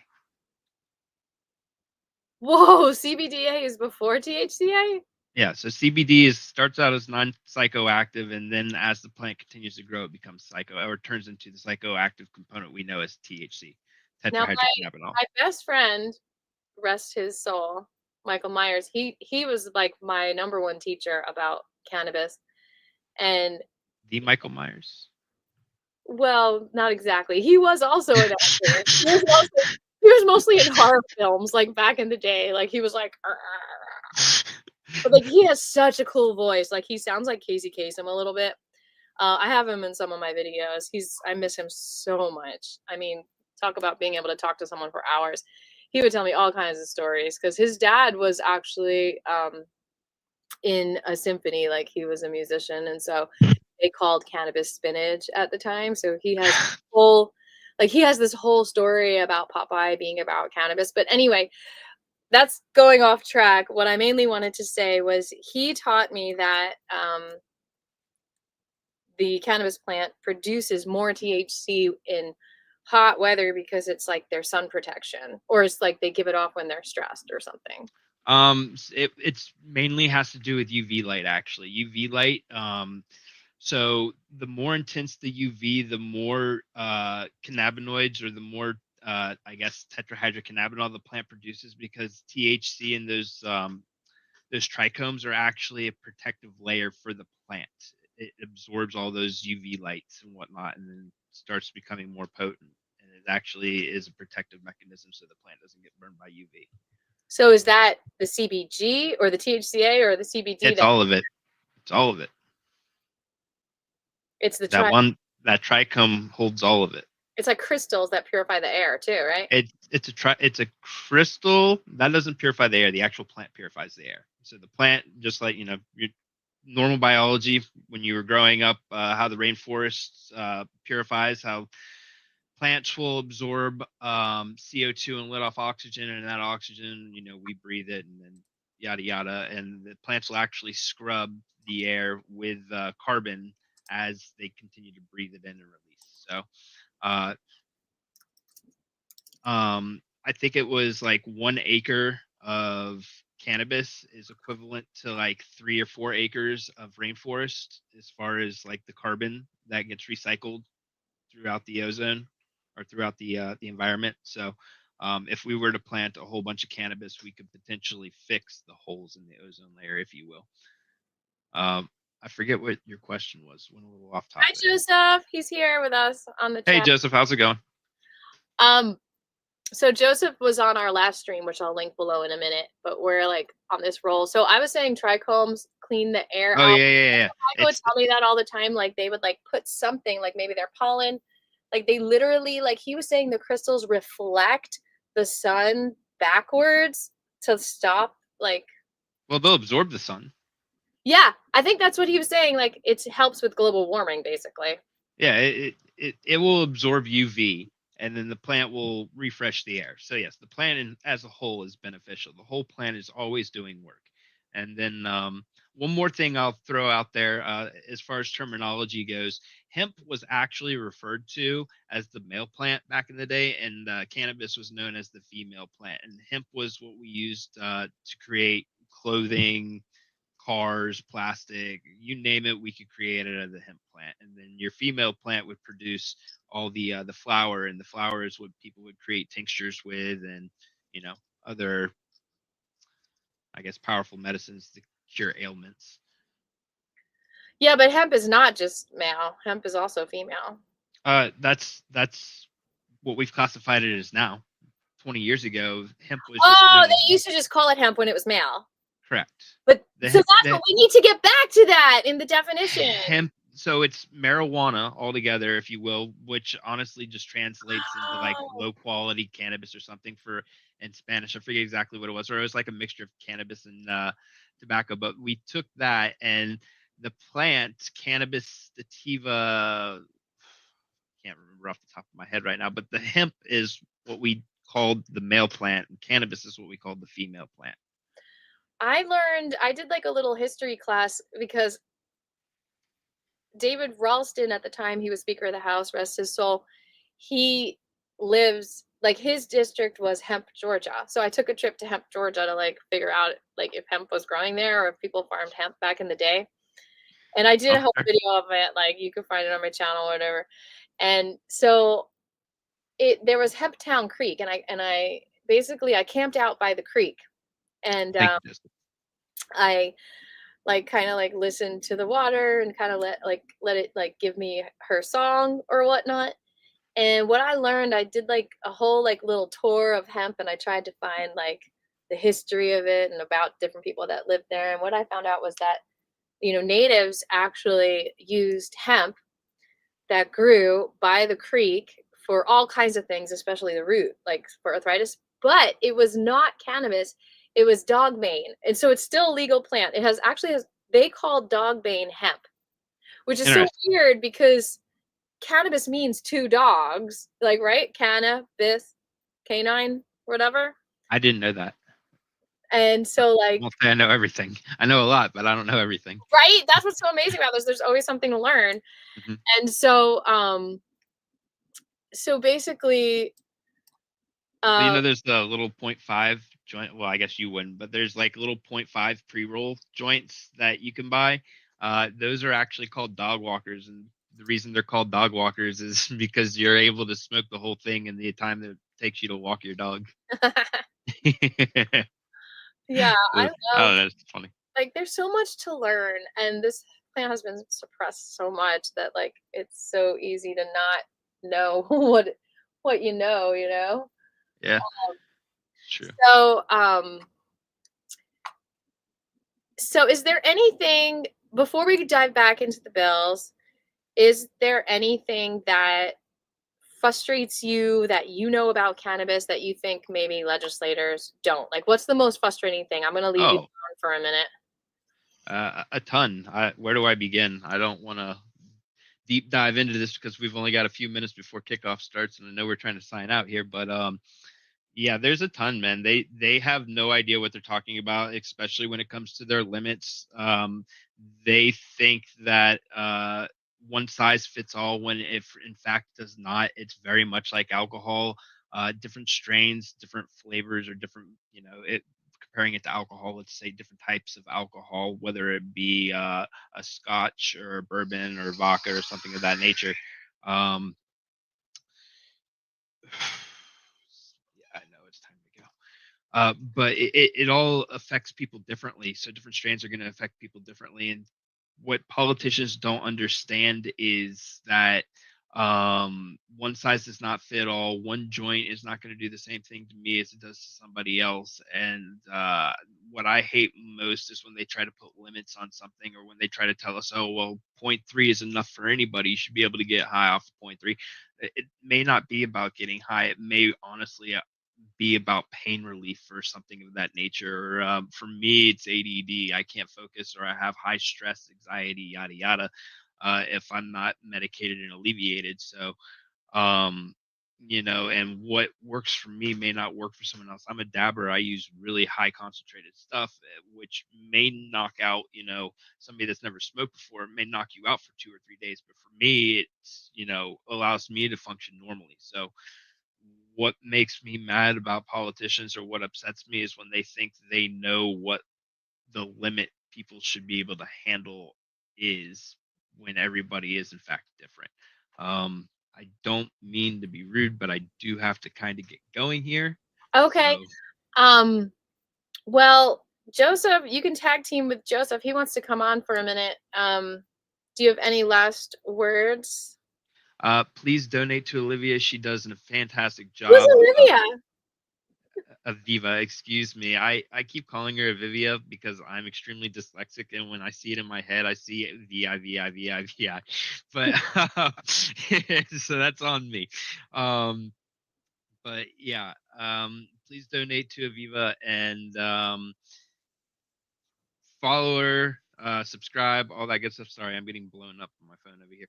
Whoa, CBDA is before THCA? Yeah, so CBD starts out as non-psychoactive, and then as the plant continues to grow, it becomes turns into the psychoactive component we know as THC, Now, tetrahydrocannabinol. my best friend, rest his soul, Michael Myers, he was like my number one teacher about cannabis. And the Michael Myers? Well, not exactly. He was also an actor. He was mostly in horror films, like back in the day. Like he was like, but like he has such a cool voice. Like he sounds like Casey Kasem a little bit. I have him in some of my videos. I miss him so much. I mean, talk about being able to talk to someone for hours. He would tell me all kinds of stories because his dad was actually in a symphony. Like he was a musician, and so they called cannabis spinach at the time. So he has this whole story about Popeye being about cannabis. But anyway, that's going off track. What I mainly wanted to say was he taught me that the cannabis plant produces more THC in hot weather because it's like their sun protection, or it's like they give it off when they're stressed or something. It's mainly has to do with UV light, actually. UV light. So the more intense the UV, the more cannabinoids, or the more I guess tetrahydrocannabinol the plant produces, because THC and those trichomes are actually a protective layer for the plant. It absorbs all those UV lights and whatnot, and then starts becoming more potent. And it actually is a protective mechanism so the plant doesn't get burned by UV. So is that the CBG or the THCA or the CBD? It's all of it. It's all of it. It's the that trichome holds all of it. It's like crystals that purify the air too, right? It's a crystal that doesn't purify the air. The actual plant purifies the air. So the plant, just like your normal biology when you were growing up, how the rainforest purifies, how plants will absorb CO2 and let off oxygen, and that oxygen, we breathe it, and then yada yada, and the plants will actually scrub the air with carbon as they continue to breathe it in and release. So I think it was like 1 acre of cannabis is equivalent to like 3 or 4 acres of rainforest, as far as like the carbon that gets recycled throughout the ozone or throughout the environment. So if we were to plant a whole bunch of cannabis, we could potentially fix the holes in the ozone layer, if you will. I forget what your question was. Went a little off topic. Hi, Joseph. He's here with us on the chat. Hey, Joseph. How's it going? So Joseph was on our last stream, which I'll link below in a minute, but we're like on this roll. So I was saying trichomes clean the air out. Yeah. Michael would tell me that all the time. Like they would like put something, like maybe their pollen, like they literally, like he was saying, the crystals reflect the sun backwards to stop like. Well, they'll absorb the sun. Yeah, I think that's what he was saying. Like it helps with global warming, basically. Yeah, it will absorb UV, and then the plant will refresh the air. So yes, the plant as a whole is beneficial. The whole plant is always doing work. And then one more thing I'll throw out there, as far as terminology goes, hemp was actually referred to as the male plant back in the day, and cannabis was known as the female plant. And hemp was what we used to create clothing, cars, plastic, you name it, we could create it out of the hemp plant. And then your female plant would produce all the flower, and the flower is what people would create tinctures with, and other, I guess, powerful medicines to cure ailments. Yeah, but hemp is not just male. Hemp is also female. That's what we've classified it as now. 20 years ago, hemp was just Oh, known they as, used to just call it hemp when it was male. correct. But The so hemp- that's the- what we need to get back to that in the definition. hemp, so it's marijuana altogether, if you will, which honestly just translates into like Oh. low quality cannabis or something for in Spanish. I forget exactly what it was, or it was like a mixture of cannabis and tobacco. But we took that, and the plant cannabis sativa, can't remember off the top of my head right now, but the hemp is what we called the male plant, and cannabis is what we called the female plant. I did like a little history class because David Ralston, at the time he was Speaker of the House, rest his soul, he lives, like, his district was Hemp, Georgia. So I took a trip to Hemp, Georgia to like figure out like if hemp was growing there or if people farmed hemp back in the day. And I did a whole video of it, like you can find it on my channel or whatever. And so there was Hemp Town Creek, and I basically I camped out by the creek, and I like kind of like listened to the water and kind of let it like give me her song or whatnot. And what I learned, I did like a whole like little tour of hemp, and I tried to find like the history of it and about different people that lived there. And what I found out was that natives actually used hemp that grew by the creek for all kinds of things, especially the root, like for arthritis. But it was not cannabis; it was dog mane, and so it's still a legal plant. It has they call dog mane hemp, which is so weird because cannabis means two dogs, like, right? Cannabis, canine, whatever. I didn't know that. And so like, Well, I know everything. I know a lot, but I don't know everything. right? That's what's so amazing about this. There's always something to learn. Mm-hmm. And so so basically there's the little 0.5 joint. Well, I guess you wouldn't, but there's like little 0.5 pre-roll joints that you can buy. Those are actually called dog walkers, and the reason they're called dog walkers is because you're able to smoke the whole thing in the time that it takes you to walk your dog. Yeah, I love, oh, that's funny. Like, there's so much to learn, and this plant has been suppressed so much that like it's so easy to not know what you know. Yeah. True. So is there anything, before we dive back into the bills, is there anything that frustrates you that about cannabis that you think maybe legislators don't? Like, what's the most frustrating thing? I'm going to leave you alone for a minute. A ton. Where do I begin? I don't want to deep dive into this because we've only got a few minutes before kickoff starts, and I know we're trying to sign out here, but yeah, there's a ton, man. They have no idea what they're talking about, especially when it comes to their limits. They think that one size fits all, when if in fact does not. It's very much like alcohol. Different strains, different flavors, or different, comparing it to alcohol, let's say different types of alcohol, whether it be a scotch or a bourbon or vodka or something of that nature. But it all affects people differently. So different strains are going to affect people differently. And what politicians don't understand is that one size does not fit all. One joint is not going to do the same thing to me as it does to somebody else. And what I hate most is when they try to put limits on something, or when they try to tell us, oh, well, 0.3 is enough for anybody. You should be able to get high off of 0.3. It may not be about getting high. It may honestly be about pain relief or something of that nature. For me, it's ADD. I can't focus, or I have high stress, anxiety, yada yada, if I'm not medicated and alleviated. So and what works for me may not work for someone else. I'm a dabber. I use really high concentrated stuff, which may knock out, somebody that's never smoked before. It may knock you out for 2 or 3 days, but for me, it's, allows me to function normally. So what makes me mad about politicians, or what upsets me, is when they think they know what the limit people should be able to handle is, when everybody is in fact different. I don't mean to be rude, but I do have to kind of get going here. Okay. So, Well, Joseph, you can tag team with Joseph. He wants to come on for a minute. Do you have any last words? please donate to Olivia. She does a fantastic job. Who's Olivia? Aviva, excuse me. I keep calling her Avivia because I'm extremely dyslexic, and when I see it in my head, I see VIVIVIVI. But so that's on me. But yeah, please donate to Aviva, and follow her, subscribe, all that good stuff. Sorry, I'm getting blown up on my phone over here.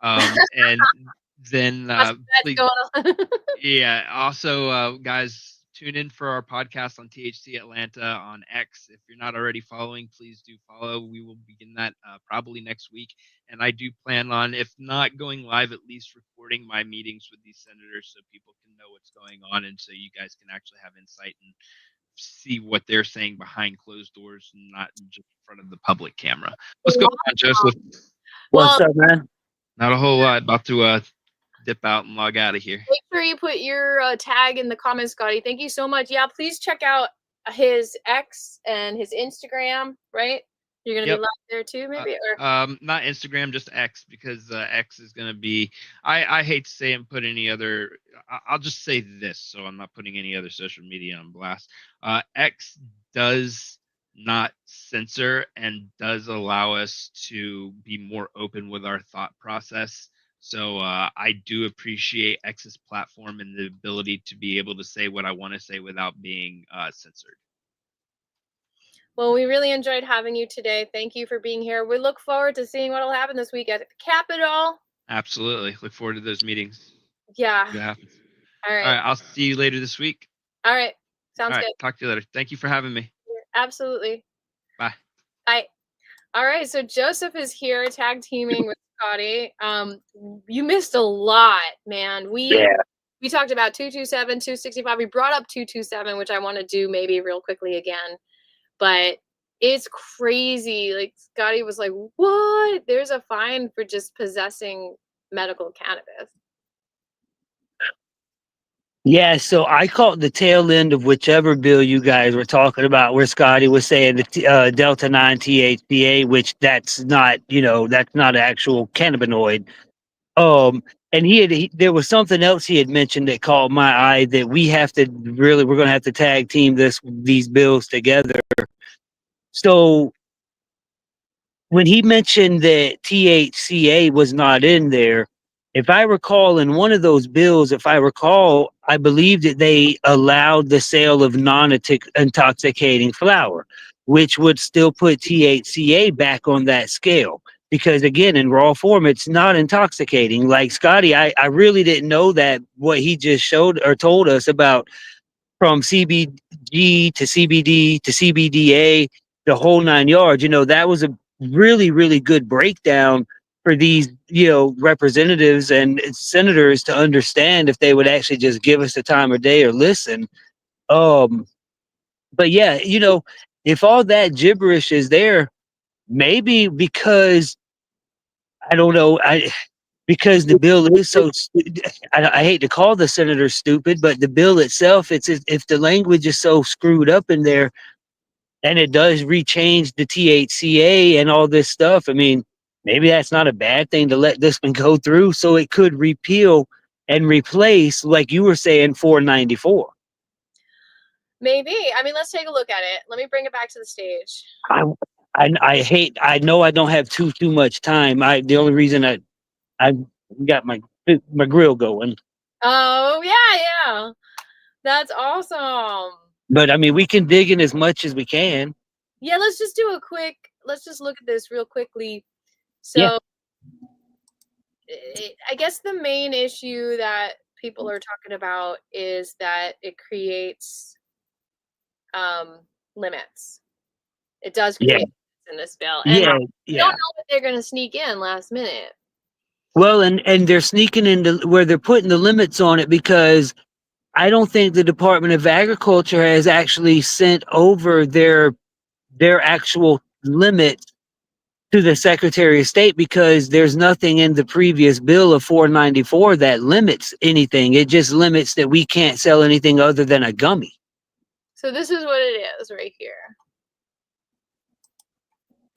And then please, going on. yeah. Also, guys, tune in for our podcast on THC Atlanta on X. If you're not already following, please do follow. We will begin that probably next week. And I do plan on, if not going live, at least recording my meetings with these senators so people can know what's going on, and so you guys can actually have insight and see what they're saying behind closed doors, and not just in front of the public camera. What's going on, Joseph? What's up, man? Not a whole lot. About to dip out and log out of here. Make sure you put your tag in the comments, Scotty. Thank you so much. Yeah, please check out his X and his Instagram, right? You're going to Yep. be live there too, maybe? Or Not Instagram, just X, because X is going to be, I hate to say and put any other, I'll just say this, so I'm not putting any other social media on blast. X does not censor and does allow us to be more open with our thought process. So I do appreciate X's platform and the ability to be able to say what I want to say without being censored. Well, we really enjoyed having you today. Thank you for being here. We look forward to seeing what will happen this week at the Capitol. Absolutely. Look forward to those meetings. Yeah. See what happens. All right. All right. I'll see you later this week. All right. Sounds All right. good. Talk to you later. Thank you for having me. Absolutely. Bye. Bye. All right. So Joseph is here tag teaming with Scotty. You missed a lot, man. We talked about 227, 265. We brought up 227, which I want to do maybe real quickly again. But it's crazy. Like, Scotty was like, what? There's a fine for just possessing medical cannabis. Yeah, so I caught the tail end of whichever bill you guys were talking about, where Scotty was saying the Delta 9 THCA, which that's not, that's not an actual cannabinoid. And there was something else he had mentioned that caught my eye, that we're going to have to tag team these bills together. So when he mentioned that THCA was not in there, if I recall, in one of those bills, I believe that they allowed the sale of non-intoxicating flower, which would still put THCA back on that scale. Because again, in raw form, it's not intoxicating. Like Scotty, I really didn't know that, what he just showed or told us about, from CBG to CBD to CBDA, the whole 9 yards. That was a really, really good breakdown for these, representatives and senators to understand, if they would actually just give us the time of day or listen. But yeah, if all that gibberish is there, maybe because, I don't know, because the bill is so, I hate to call the senator stupid, but the bill itself, if the language is so screwed up in there, and it does rechange the THCA and all this stuff, I mean, maybe that's not a bad thing to let this one go through, so it could repeal and replace, like you were saying, 494. Maybe. I mean, let's take a look at it. Let me bring it back to the stage. I know I don't have too much time. The only reason I got my grill going. Oh, yeah. That's awesome. But I mean, we can dig in as much as we can. Yeah, let's just look at this real quickly. So I guess the main issue that people are talking about is that it creates limits. It does create limits in this bill. And I don't know what they're going to sneak in last minute. Well, and they're sneaking into where they're putting the limits on it because I don't think the Department of Agriculture has actually sent over their actual limit to the Secretary of State because there's nothing in the previous bill of 494 that limits anything. It just limits that we can't sell anything other than a gummy. So this is what it is right here.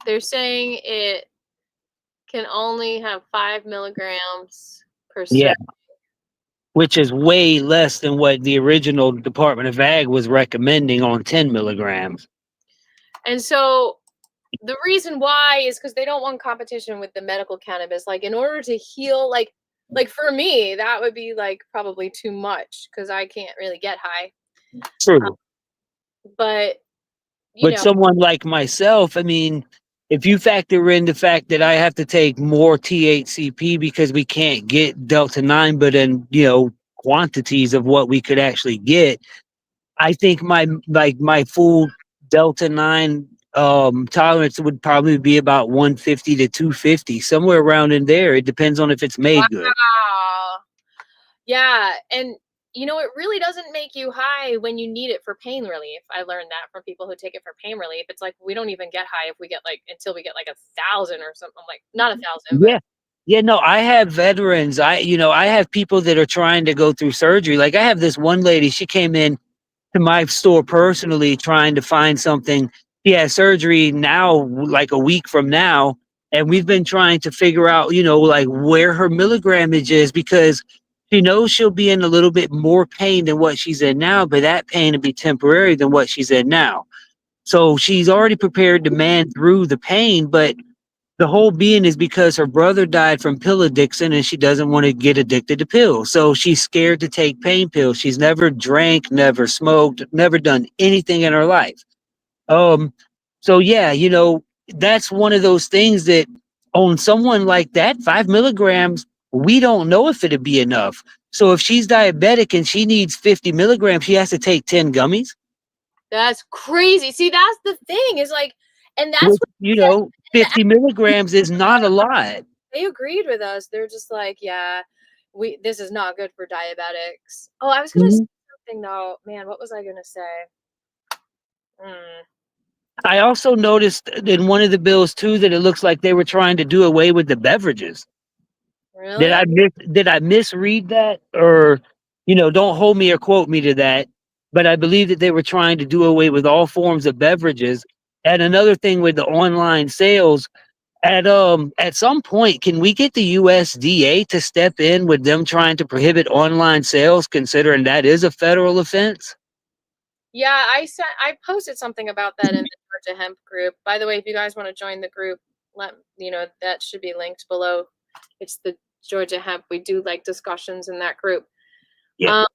They're saying it can only have 5 milligrams per serving. Yeah. Which is way less than what the original Department of Ag was recommending on 10 milligrams. And so the reason why is because they don't want competition with the medical cannabis. Like in order to heal, like for me, that would be like probably too much because I can't really get high. True. But someone like myself, I mean, if you factor in the fact that I have to take more THCP because we can't get Delta 9, but in, quantities of what we could actually get, I think my full Delta 9 tolerance would probably be about 150 to 250, somewhere around in there. It depends on if it's made good. Yeah, and it really doesn't make you high when you need it for pain relief. I learned that from people who take it for pain relief. It's like we don't even get high if we get until we get 1,000 or something. Like not 1,000. Yeah. Yeah, no, I have veterans. I have people that are trying to go through surgery. Like I have this one lady, she came in to my store personally trying to find something. She has surgery now, like a week from now. And we've been trying to figure out, where her milligrammage is because she knows she'll be in a little bit more pain than what she's in now, but that pain will be temporary than what she's in now. So she's already prepared to man through the pain, but the whole being is because her brother died from pill addiction and she doesn't want to get addicted to pills. So she's scared to take pain pills. She's never drank, never smoked, never done anything in her life. So yeah, that's one of those things that on someone like that, 5 milligrams, we don't know if it'd be enough. So if she's diabetic and she needs 50 milligrams, she has to take 10 gummies. That's crazy. See, that's the thing is and that's what 50 milligrams is not a lot. They agreed with us. They're just like, yeah, this is not good for diabetics. Oh, I was gonna say something though. Man, what was I gonna say? I also noticed in one of the bills too that it looks like they were trying to do away with the beverages. Really? Did I misread that? Or, don't hold me or quote me to that. But I believe that they were trying to do away with all forms of beverages. And another thing with the online sales, at some point, can we get the USDA to step in with them trying to prohibit online sales, considering that is a federal offense? Yeah, I posted something about that in the Georgia Hemp group. By the way, if you guys want to join the group, that should be linked below. It's the Georgia Hemp. We do discussions in that group. Yeah.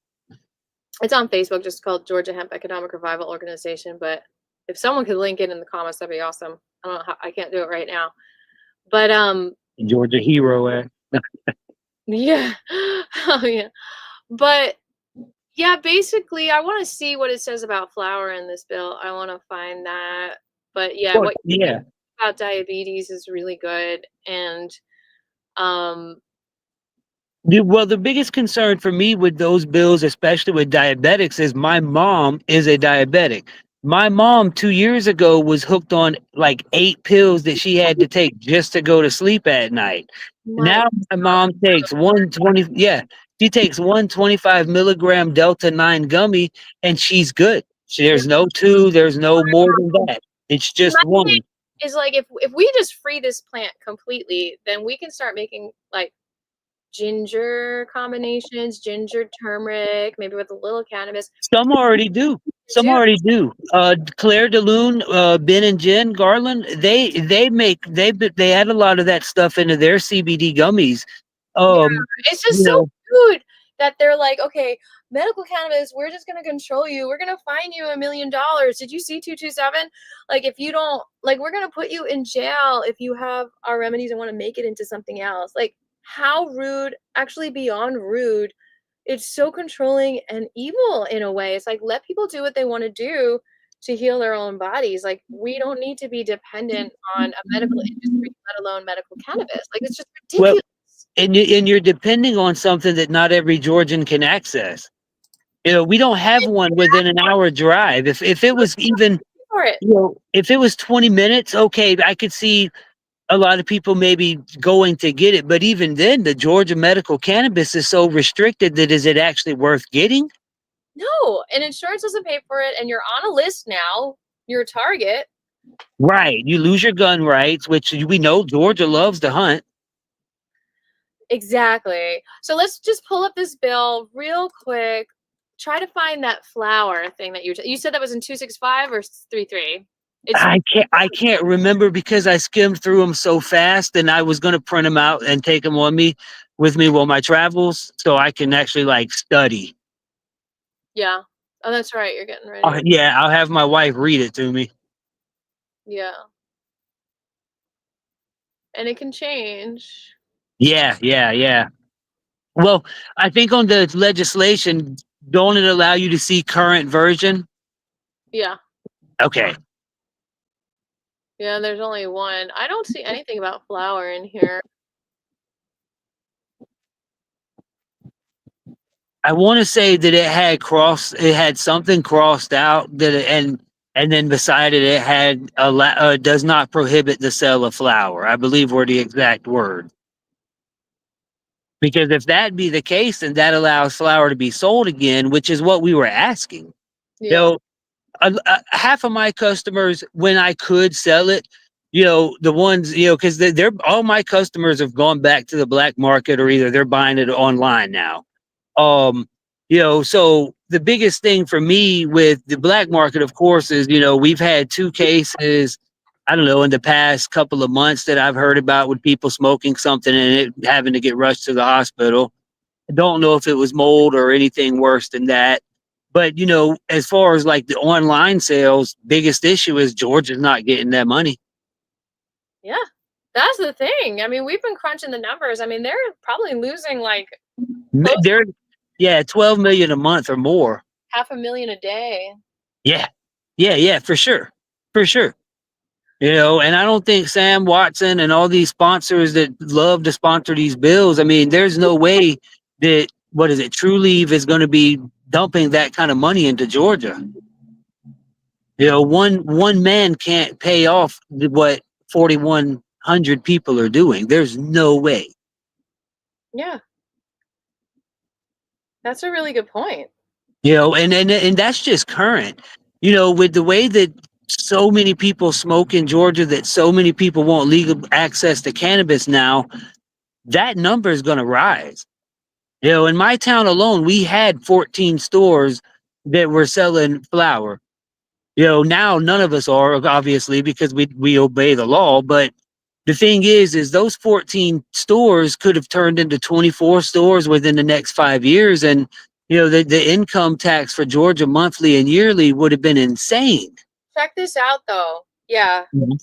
It's on Facebook, just called Georgia Hemp Economic Revival Organization. But if someone could link it in the comments, that'd be awesome. I don't know how, I can't do it right now. But Georgia Hero. Yeah. Oh yeah. But yeah, basically I want to see what it says about flour in this bill. I want to find that. But yeah, what you said about diabetes is really good. And well, the biggest concern for me with those bills, especially with diabetics, is my mom is a diabetic. My mom 2 years ago was hooked on 8 pills that she had to take just to go to sleep at night. Now my mom takes 120. Yeah, she takes 125 milligram Delta 9 gummy and she's good. There's no 2, there's no more than that. It's just 1. Is if we just free this plant completely, then we can start making ginger combinations, ginger, turmeric, maybe with a little cannabis. Some already do. Claire de Lune, Ben and Jen Garland, they add a lot of that stuff into their CBD gummies. It's just so good that they're like, okay, medical cannabis, we're just gonna control you. We're gonna fine you $1 million. Did you see 227? If you don't, we're gonna put you in jail if you have our remedies and want to make it into something else. How rude, actually beyond rude, it's so controlling and evil in a way. It's like, let people do what they want to do to heal their own bodies. Like, we don't need to be dependent on a medical industry, let alone medical cannabis. Like, it's just Well, ridiculous. and you're depending on something that not every Georgian can access. You know, we don't have one within an hour drive. If it was even, For it. you know, if it was 20 minutes, okay, I could see a lot of people maybe going to get it. But even then, the Georgia medical cannabis is so restricted that is it actually worth getting? No, and insurance doesn't pay for it, and you're on a list now. You're a target. Right. You lose your gun rights, which we know Georgia loves to hunt. Exactly. So let's just pull up this bill real quick. Try to find that flower thing that you said that was in 265 or 33. I can't remember because I skimmed through them so fast, and I was going to print them out and take them with me while my travels, so I can actually like study. Yeah. Oh, that's right. You're getting ready. Yeah, I'll have my wife read it to me. Yeah. And it can change. Yeah. Well, I think on the legislation, don't it allow you to see current version? Yeah. Okay. Yeah, there's only one. I don't see anything about flower in here. I want to say that it had something crossed out and then beside it had does not prohibit the sale of flour. I believe were the exact word. Because if that be the case, then that allows flour to be sold again, which is what we were asking. Yeah. You know, half of my customers, when I could sell it, you know, the ones, you know, because they're all my customers have gone back to the black market or either they're buying it online now. You know, so the biggest thing for me with the black market, of course, is, you know, we've had 2 cases, I don't know, in the past couple of months that I've heard about with people smoking something and it having to get rushed to the hospital. I don't know if it was mold or anything worse than that. But, you know, as far as like the online sales, biggest issue is Georgia's not getting that money. Yeah. That's the thing. I mean, we've been crunching the numbers. I mean, they're probably losing like They're, 12 million a month or more. $500,000 a day. Yeah, for sure. For sure. You know, and I don't think Sam Watson and all these sponsors that love to sponsor these bills, I mean, there's no way that, what is it, True Leave is going to be dumping that kind of money into Georgia. You know, one man can't pay off what 4,100 people are doing. There's no way. Yeah. That's a really good point. You know, and that's just current. You know, with the way that so many people smoke in Georgia, that so many people want legal access to cannabis now, that number is going to rise. You know, in my town alone, we had 14 stores that were selling flour. You know, now none of us are, obviously, because we obey the law. But the thing is those 14 stores could have turned into 24 stores within the next 5 years. And, you know, the income tax for Georgia monthly and yearly would have been insane. Check this out, though. Yeah. Mhm.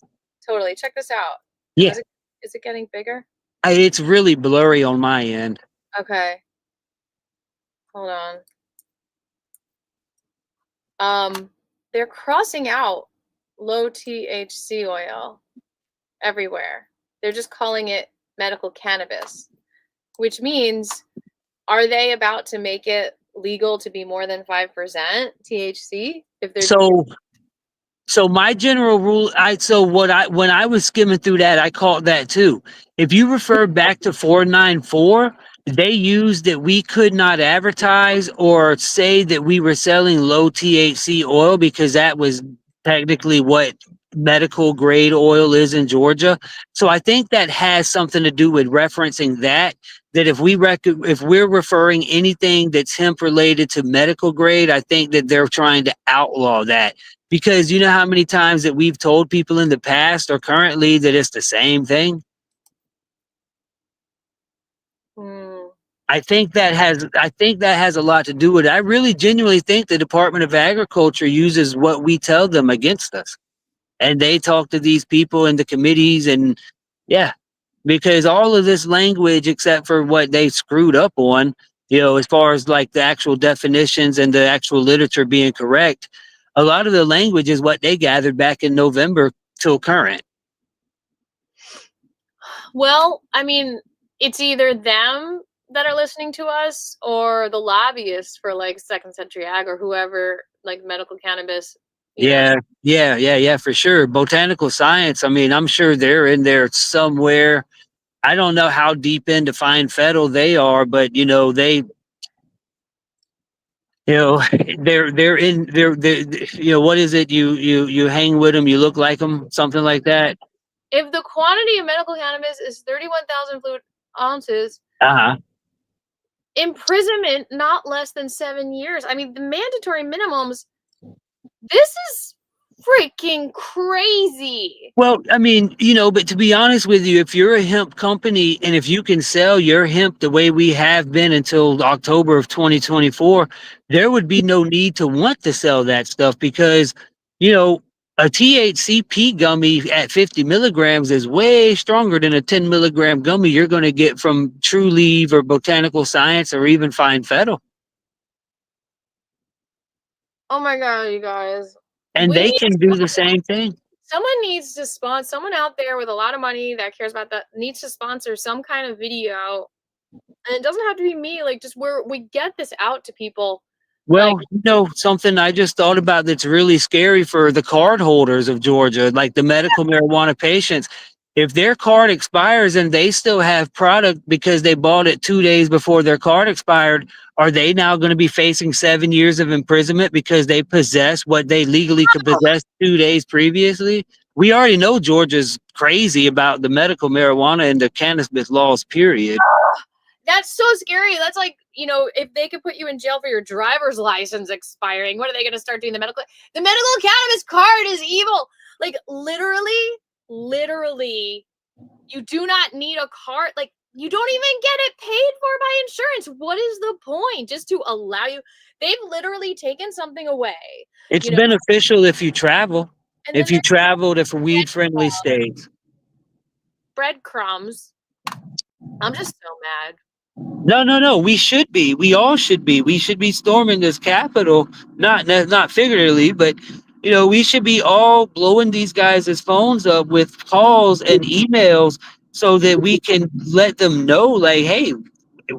Totally. Check this out. Yeah. Is it getting bigger? It's really blurry on my end. Okay. Hold on. They're crossing out low THC oil everywhere. They're just calling it medical cannabis, which means, are they about to make it legal to be more than 5% THC? If there's So my general rule, when I was skimming through that, I caught that too. If you refer back to 494, they used that we could not advertise or say that we were selling low THC oil because that was technically what medical grade oil is in Georgia. So I think that has something to do with referencing that if we're referring anything that's hemp related to medical grade, I think that they're trying to outlaw that. Because you know how many times that we've told people in the past or currently that it's the same thing? I think that has a lot to do with it. I really genuinely think the Department of Agriculture uses what we tell them against us. And they talk to these people in the committees and yeah, because all of this language, except for what they screwed up on, As far as like the actual definitions and the actual literature being correct, a lot of the language is what they gathered back in November till current. Well, I mean, it's either them that are listening to us or the lobbyists for like Second Century Ag or whoever, like medical cannabis. Yeah, for sure. Botanical science, I mean, I'm sure they're in there somewhere. I don't know how deep into fine fettle they are, but they're what is it? You hang with them, you look like them, something like that. If the quantity of medical cannabis is 31,000 fluid ounces, Uh-huh. imprisonment not less than 7 years. I mean, the mandatory minimums. This is freaking crazy. Well, I mean, but to be honest with you, if you're a hemp company and if you can sell your hemp the way we have been until October of 2024, there would be no need to want to sell that stuff because, a THCP gummy at 50 milligrams is way stronger than a 10 milligram gummy you're going to get from True Leaf or Botanical Science or even Fine Fettle. Oh my God, you guys. And they can do the same thing. Someone needs to sponsor, someone out there with a lot of money that cares about that needs to sponsor some kind of video. And it doesn't have to be me, like just where we get this out to people. Well, something I just thought about that's really scary for the card holders of Georgia, like the medical marijuana patients. If their card expires and they still have product because they bought it 2 days before their card expired, are they now going to be facing 7 years of imprisonment because they possess what they legally could possess 2 days previously? We already know Georgia's crazy about the medical marijuana and the cannabis laws, period. That's so scary. That's like, if they could put you in jail for your driver's license expiring, what are they going to start doing? The medical cannabis card is evil. Like literally, you do not need a card. Like you don't even get it paid for by insurance. What is the point? Just to allow you. They've literally taken something away. It's beneficial if you travel. If you travel to weed-friendly states. Breadcrumbs. I'm just so mad. No. We should be. We all should be. We should be storming this Capitol, not figuratively, but we should be all blowing these guys' phones up with calls and emails so that we can let them know, like, hey,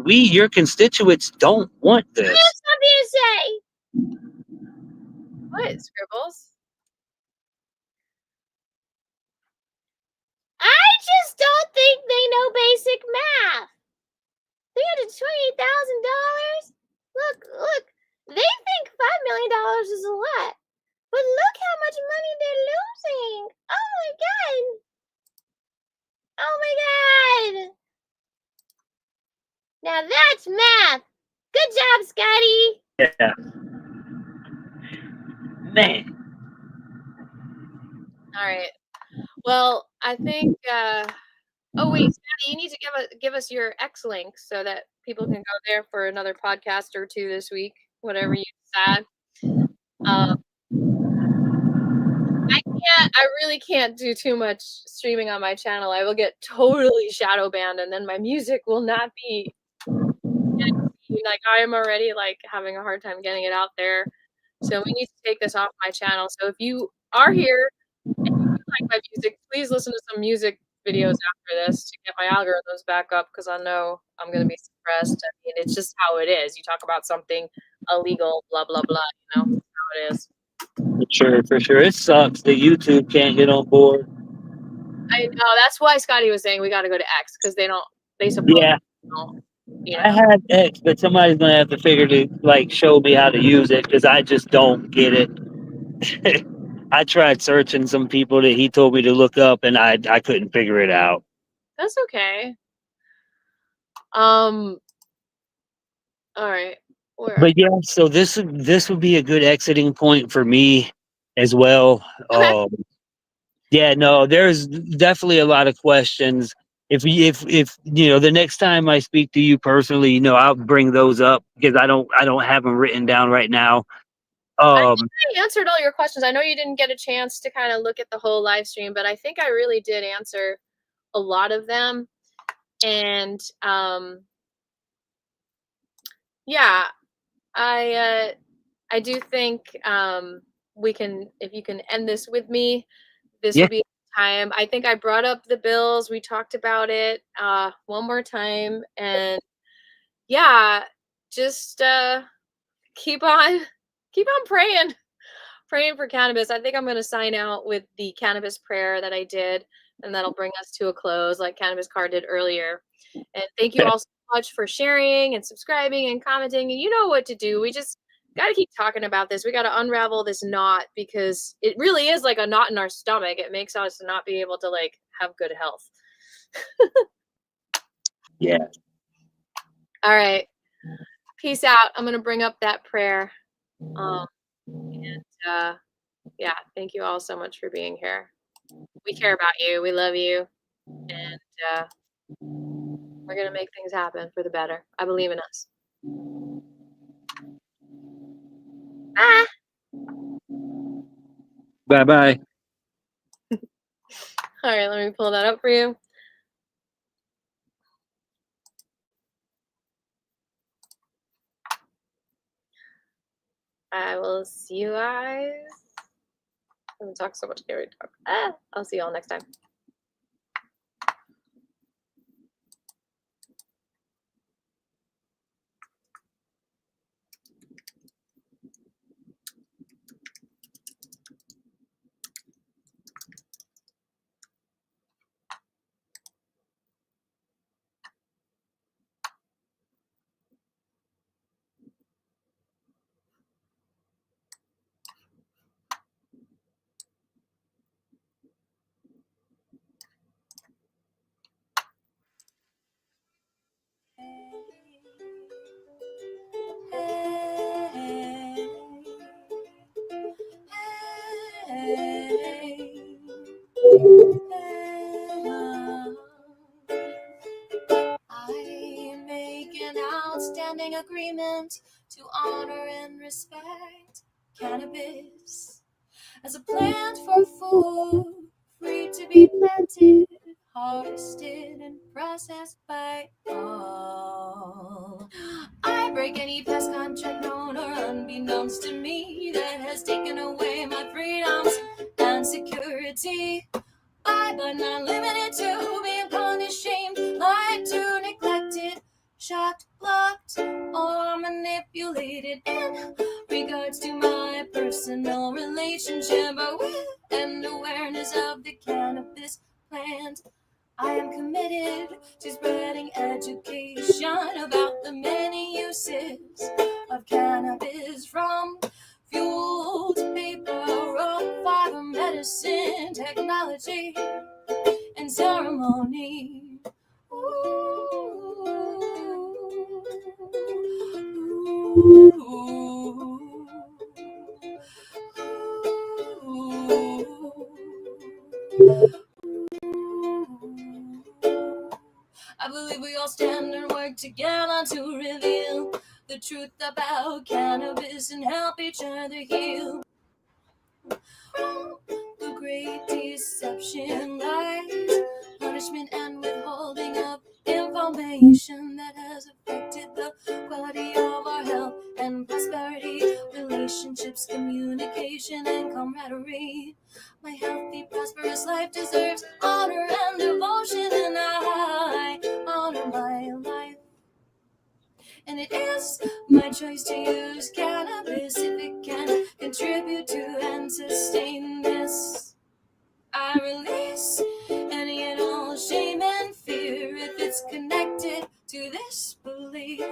your constituents don't want this. I have something to say. What, Scribbles? I just don't think they know basic math. $328,000? Look. They think $5 million is a lot. But look how much money they're losing. Oh my God. Now that's math. Good job, Scotty. Yeah. Man. All right. Well, I think oh wait, Scotty, you need to give us your X link so that people can go there for another podcast or two this week, whatever you decide. I really can't do too much streaming on my channel. I will get totally shadow banned and then my music will not be like I am already like having a hard time getting it out there. So we need to take this off my channel. So if you are here and you like my music, please listen to some music videos after this to get my algorithms back up because I know I'm going to be suppressed. I mean, it's just how it is. You talk about something illegal, blah, blah, blah, that's how it is. For sure. It sucks that YouTube can't get on board. I know. That's why Scotty was saying we got to go to X because they support. Yeah. I have X, but somebody's going to have to figure to show me how to use it because I just don't get it. I tried searching some people that he told me to look up and I couldn't figure it out. That's okay. All right. But yeah, so this would be a good exiting point for me as well. Okay. Yeah, no, there's definitely a lot of questions. If the next time I speak to you personally, I'll bring those up because I don't have them written down right now. I think I answered all your questions. I know you didn't get a chance to kind of look at the whole live stream, but I think I really did answer a lot of them. And yeah, I do think we can, if you can end this with me, this Yeah. would be time. I think I brought up the bills. We talked about it one more time, and yeah, just keep on praying for cannabis. I think I'm going to sign out with the cannabis prayer that I did, and that'll bring us to a close, like Cannabis Car did earlier. And thank you all so much for sharing and subscribing and commenting. And you know what to do. We just got to keep talking about this. We got to unravel this knot, because it really is like a knot in our stomach. It makes us not be able to like have good health. Yeah. All right. Peace out. I'm going to bring up that prayer. And yeah, thank you all so much for being here. We care about you. We love you. And we're going to make things happen for the better. I believe in us. Bye. Bye-bye. All right, let me pull that up for you. I will see you guys. I'm going to talk so much. I'll see you all next time. I make an outstanding agreement to honor and respect cannabis as a plant for food, free to be planted, harvested, and processed by all. I break any past contract known or unbeknownst to me that has taken away my freedoms and security. I, but not limited to, being punished, shamed, lied to, neglected, shocked, blocked, or manipulated in regards to my personal relationship with and awareness of the cannabis plant. I am committed to spreading education about the many uses of cannabis, from fuel to paper, rock, fiber, medicine, technology, and ceremony. I believe we all stand and work together to reveal the truth about cannabis and help each other heal. The great deception, lies, punishment, and withholding of information that has affected the quality of our health and prosperity, relationships, communication, and camaraderie. My healthy, prosperous life deserves honor and devotion, and I honor my life. And it is my choice to use cannabis if it can contribute to and sustain this. I release any and all shame and fear if it's connected to this belief.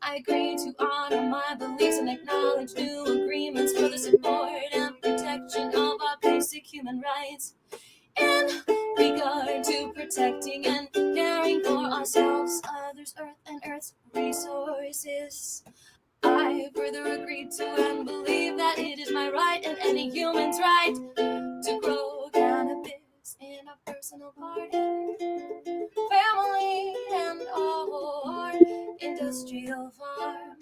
I agree to honor my beliefs and acknowledge new agreements for the support and protection of our basic human rights. In regard to protecting and caring for ourselves, others, earth, and earth's resources, I further agree to and believe that it is my right and any human's right to personal garden, family and our industrial farm.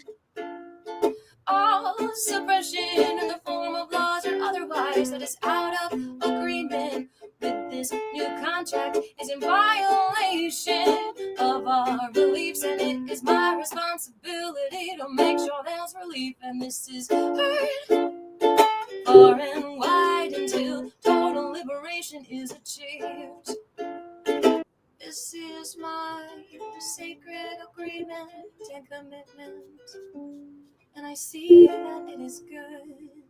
All suppression in the form of laws or otherwise that is out of agreement with this new contract is in violation of our beliefs, and it is my responsibility to make sure there's relief. And this is heard far and wide until total liberation is achieved. This is my sacred agreement and commitment, and I see that it is good.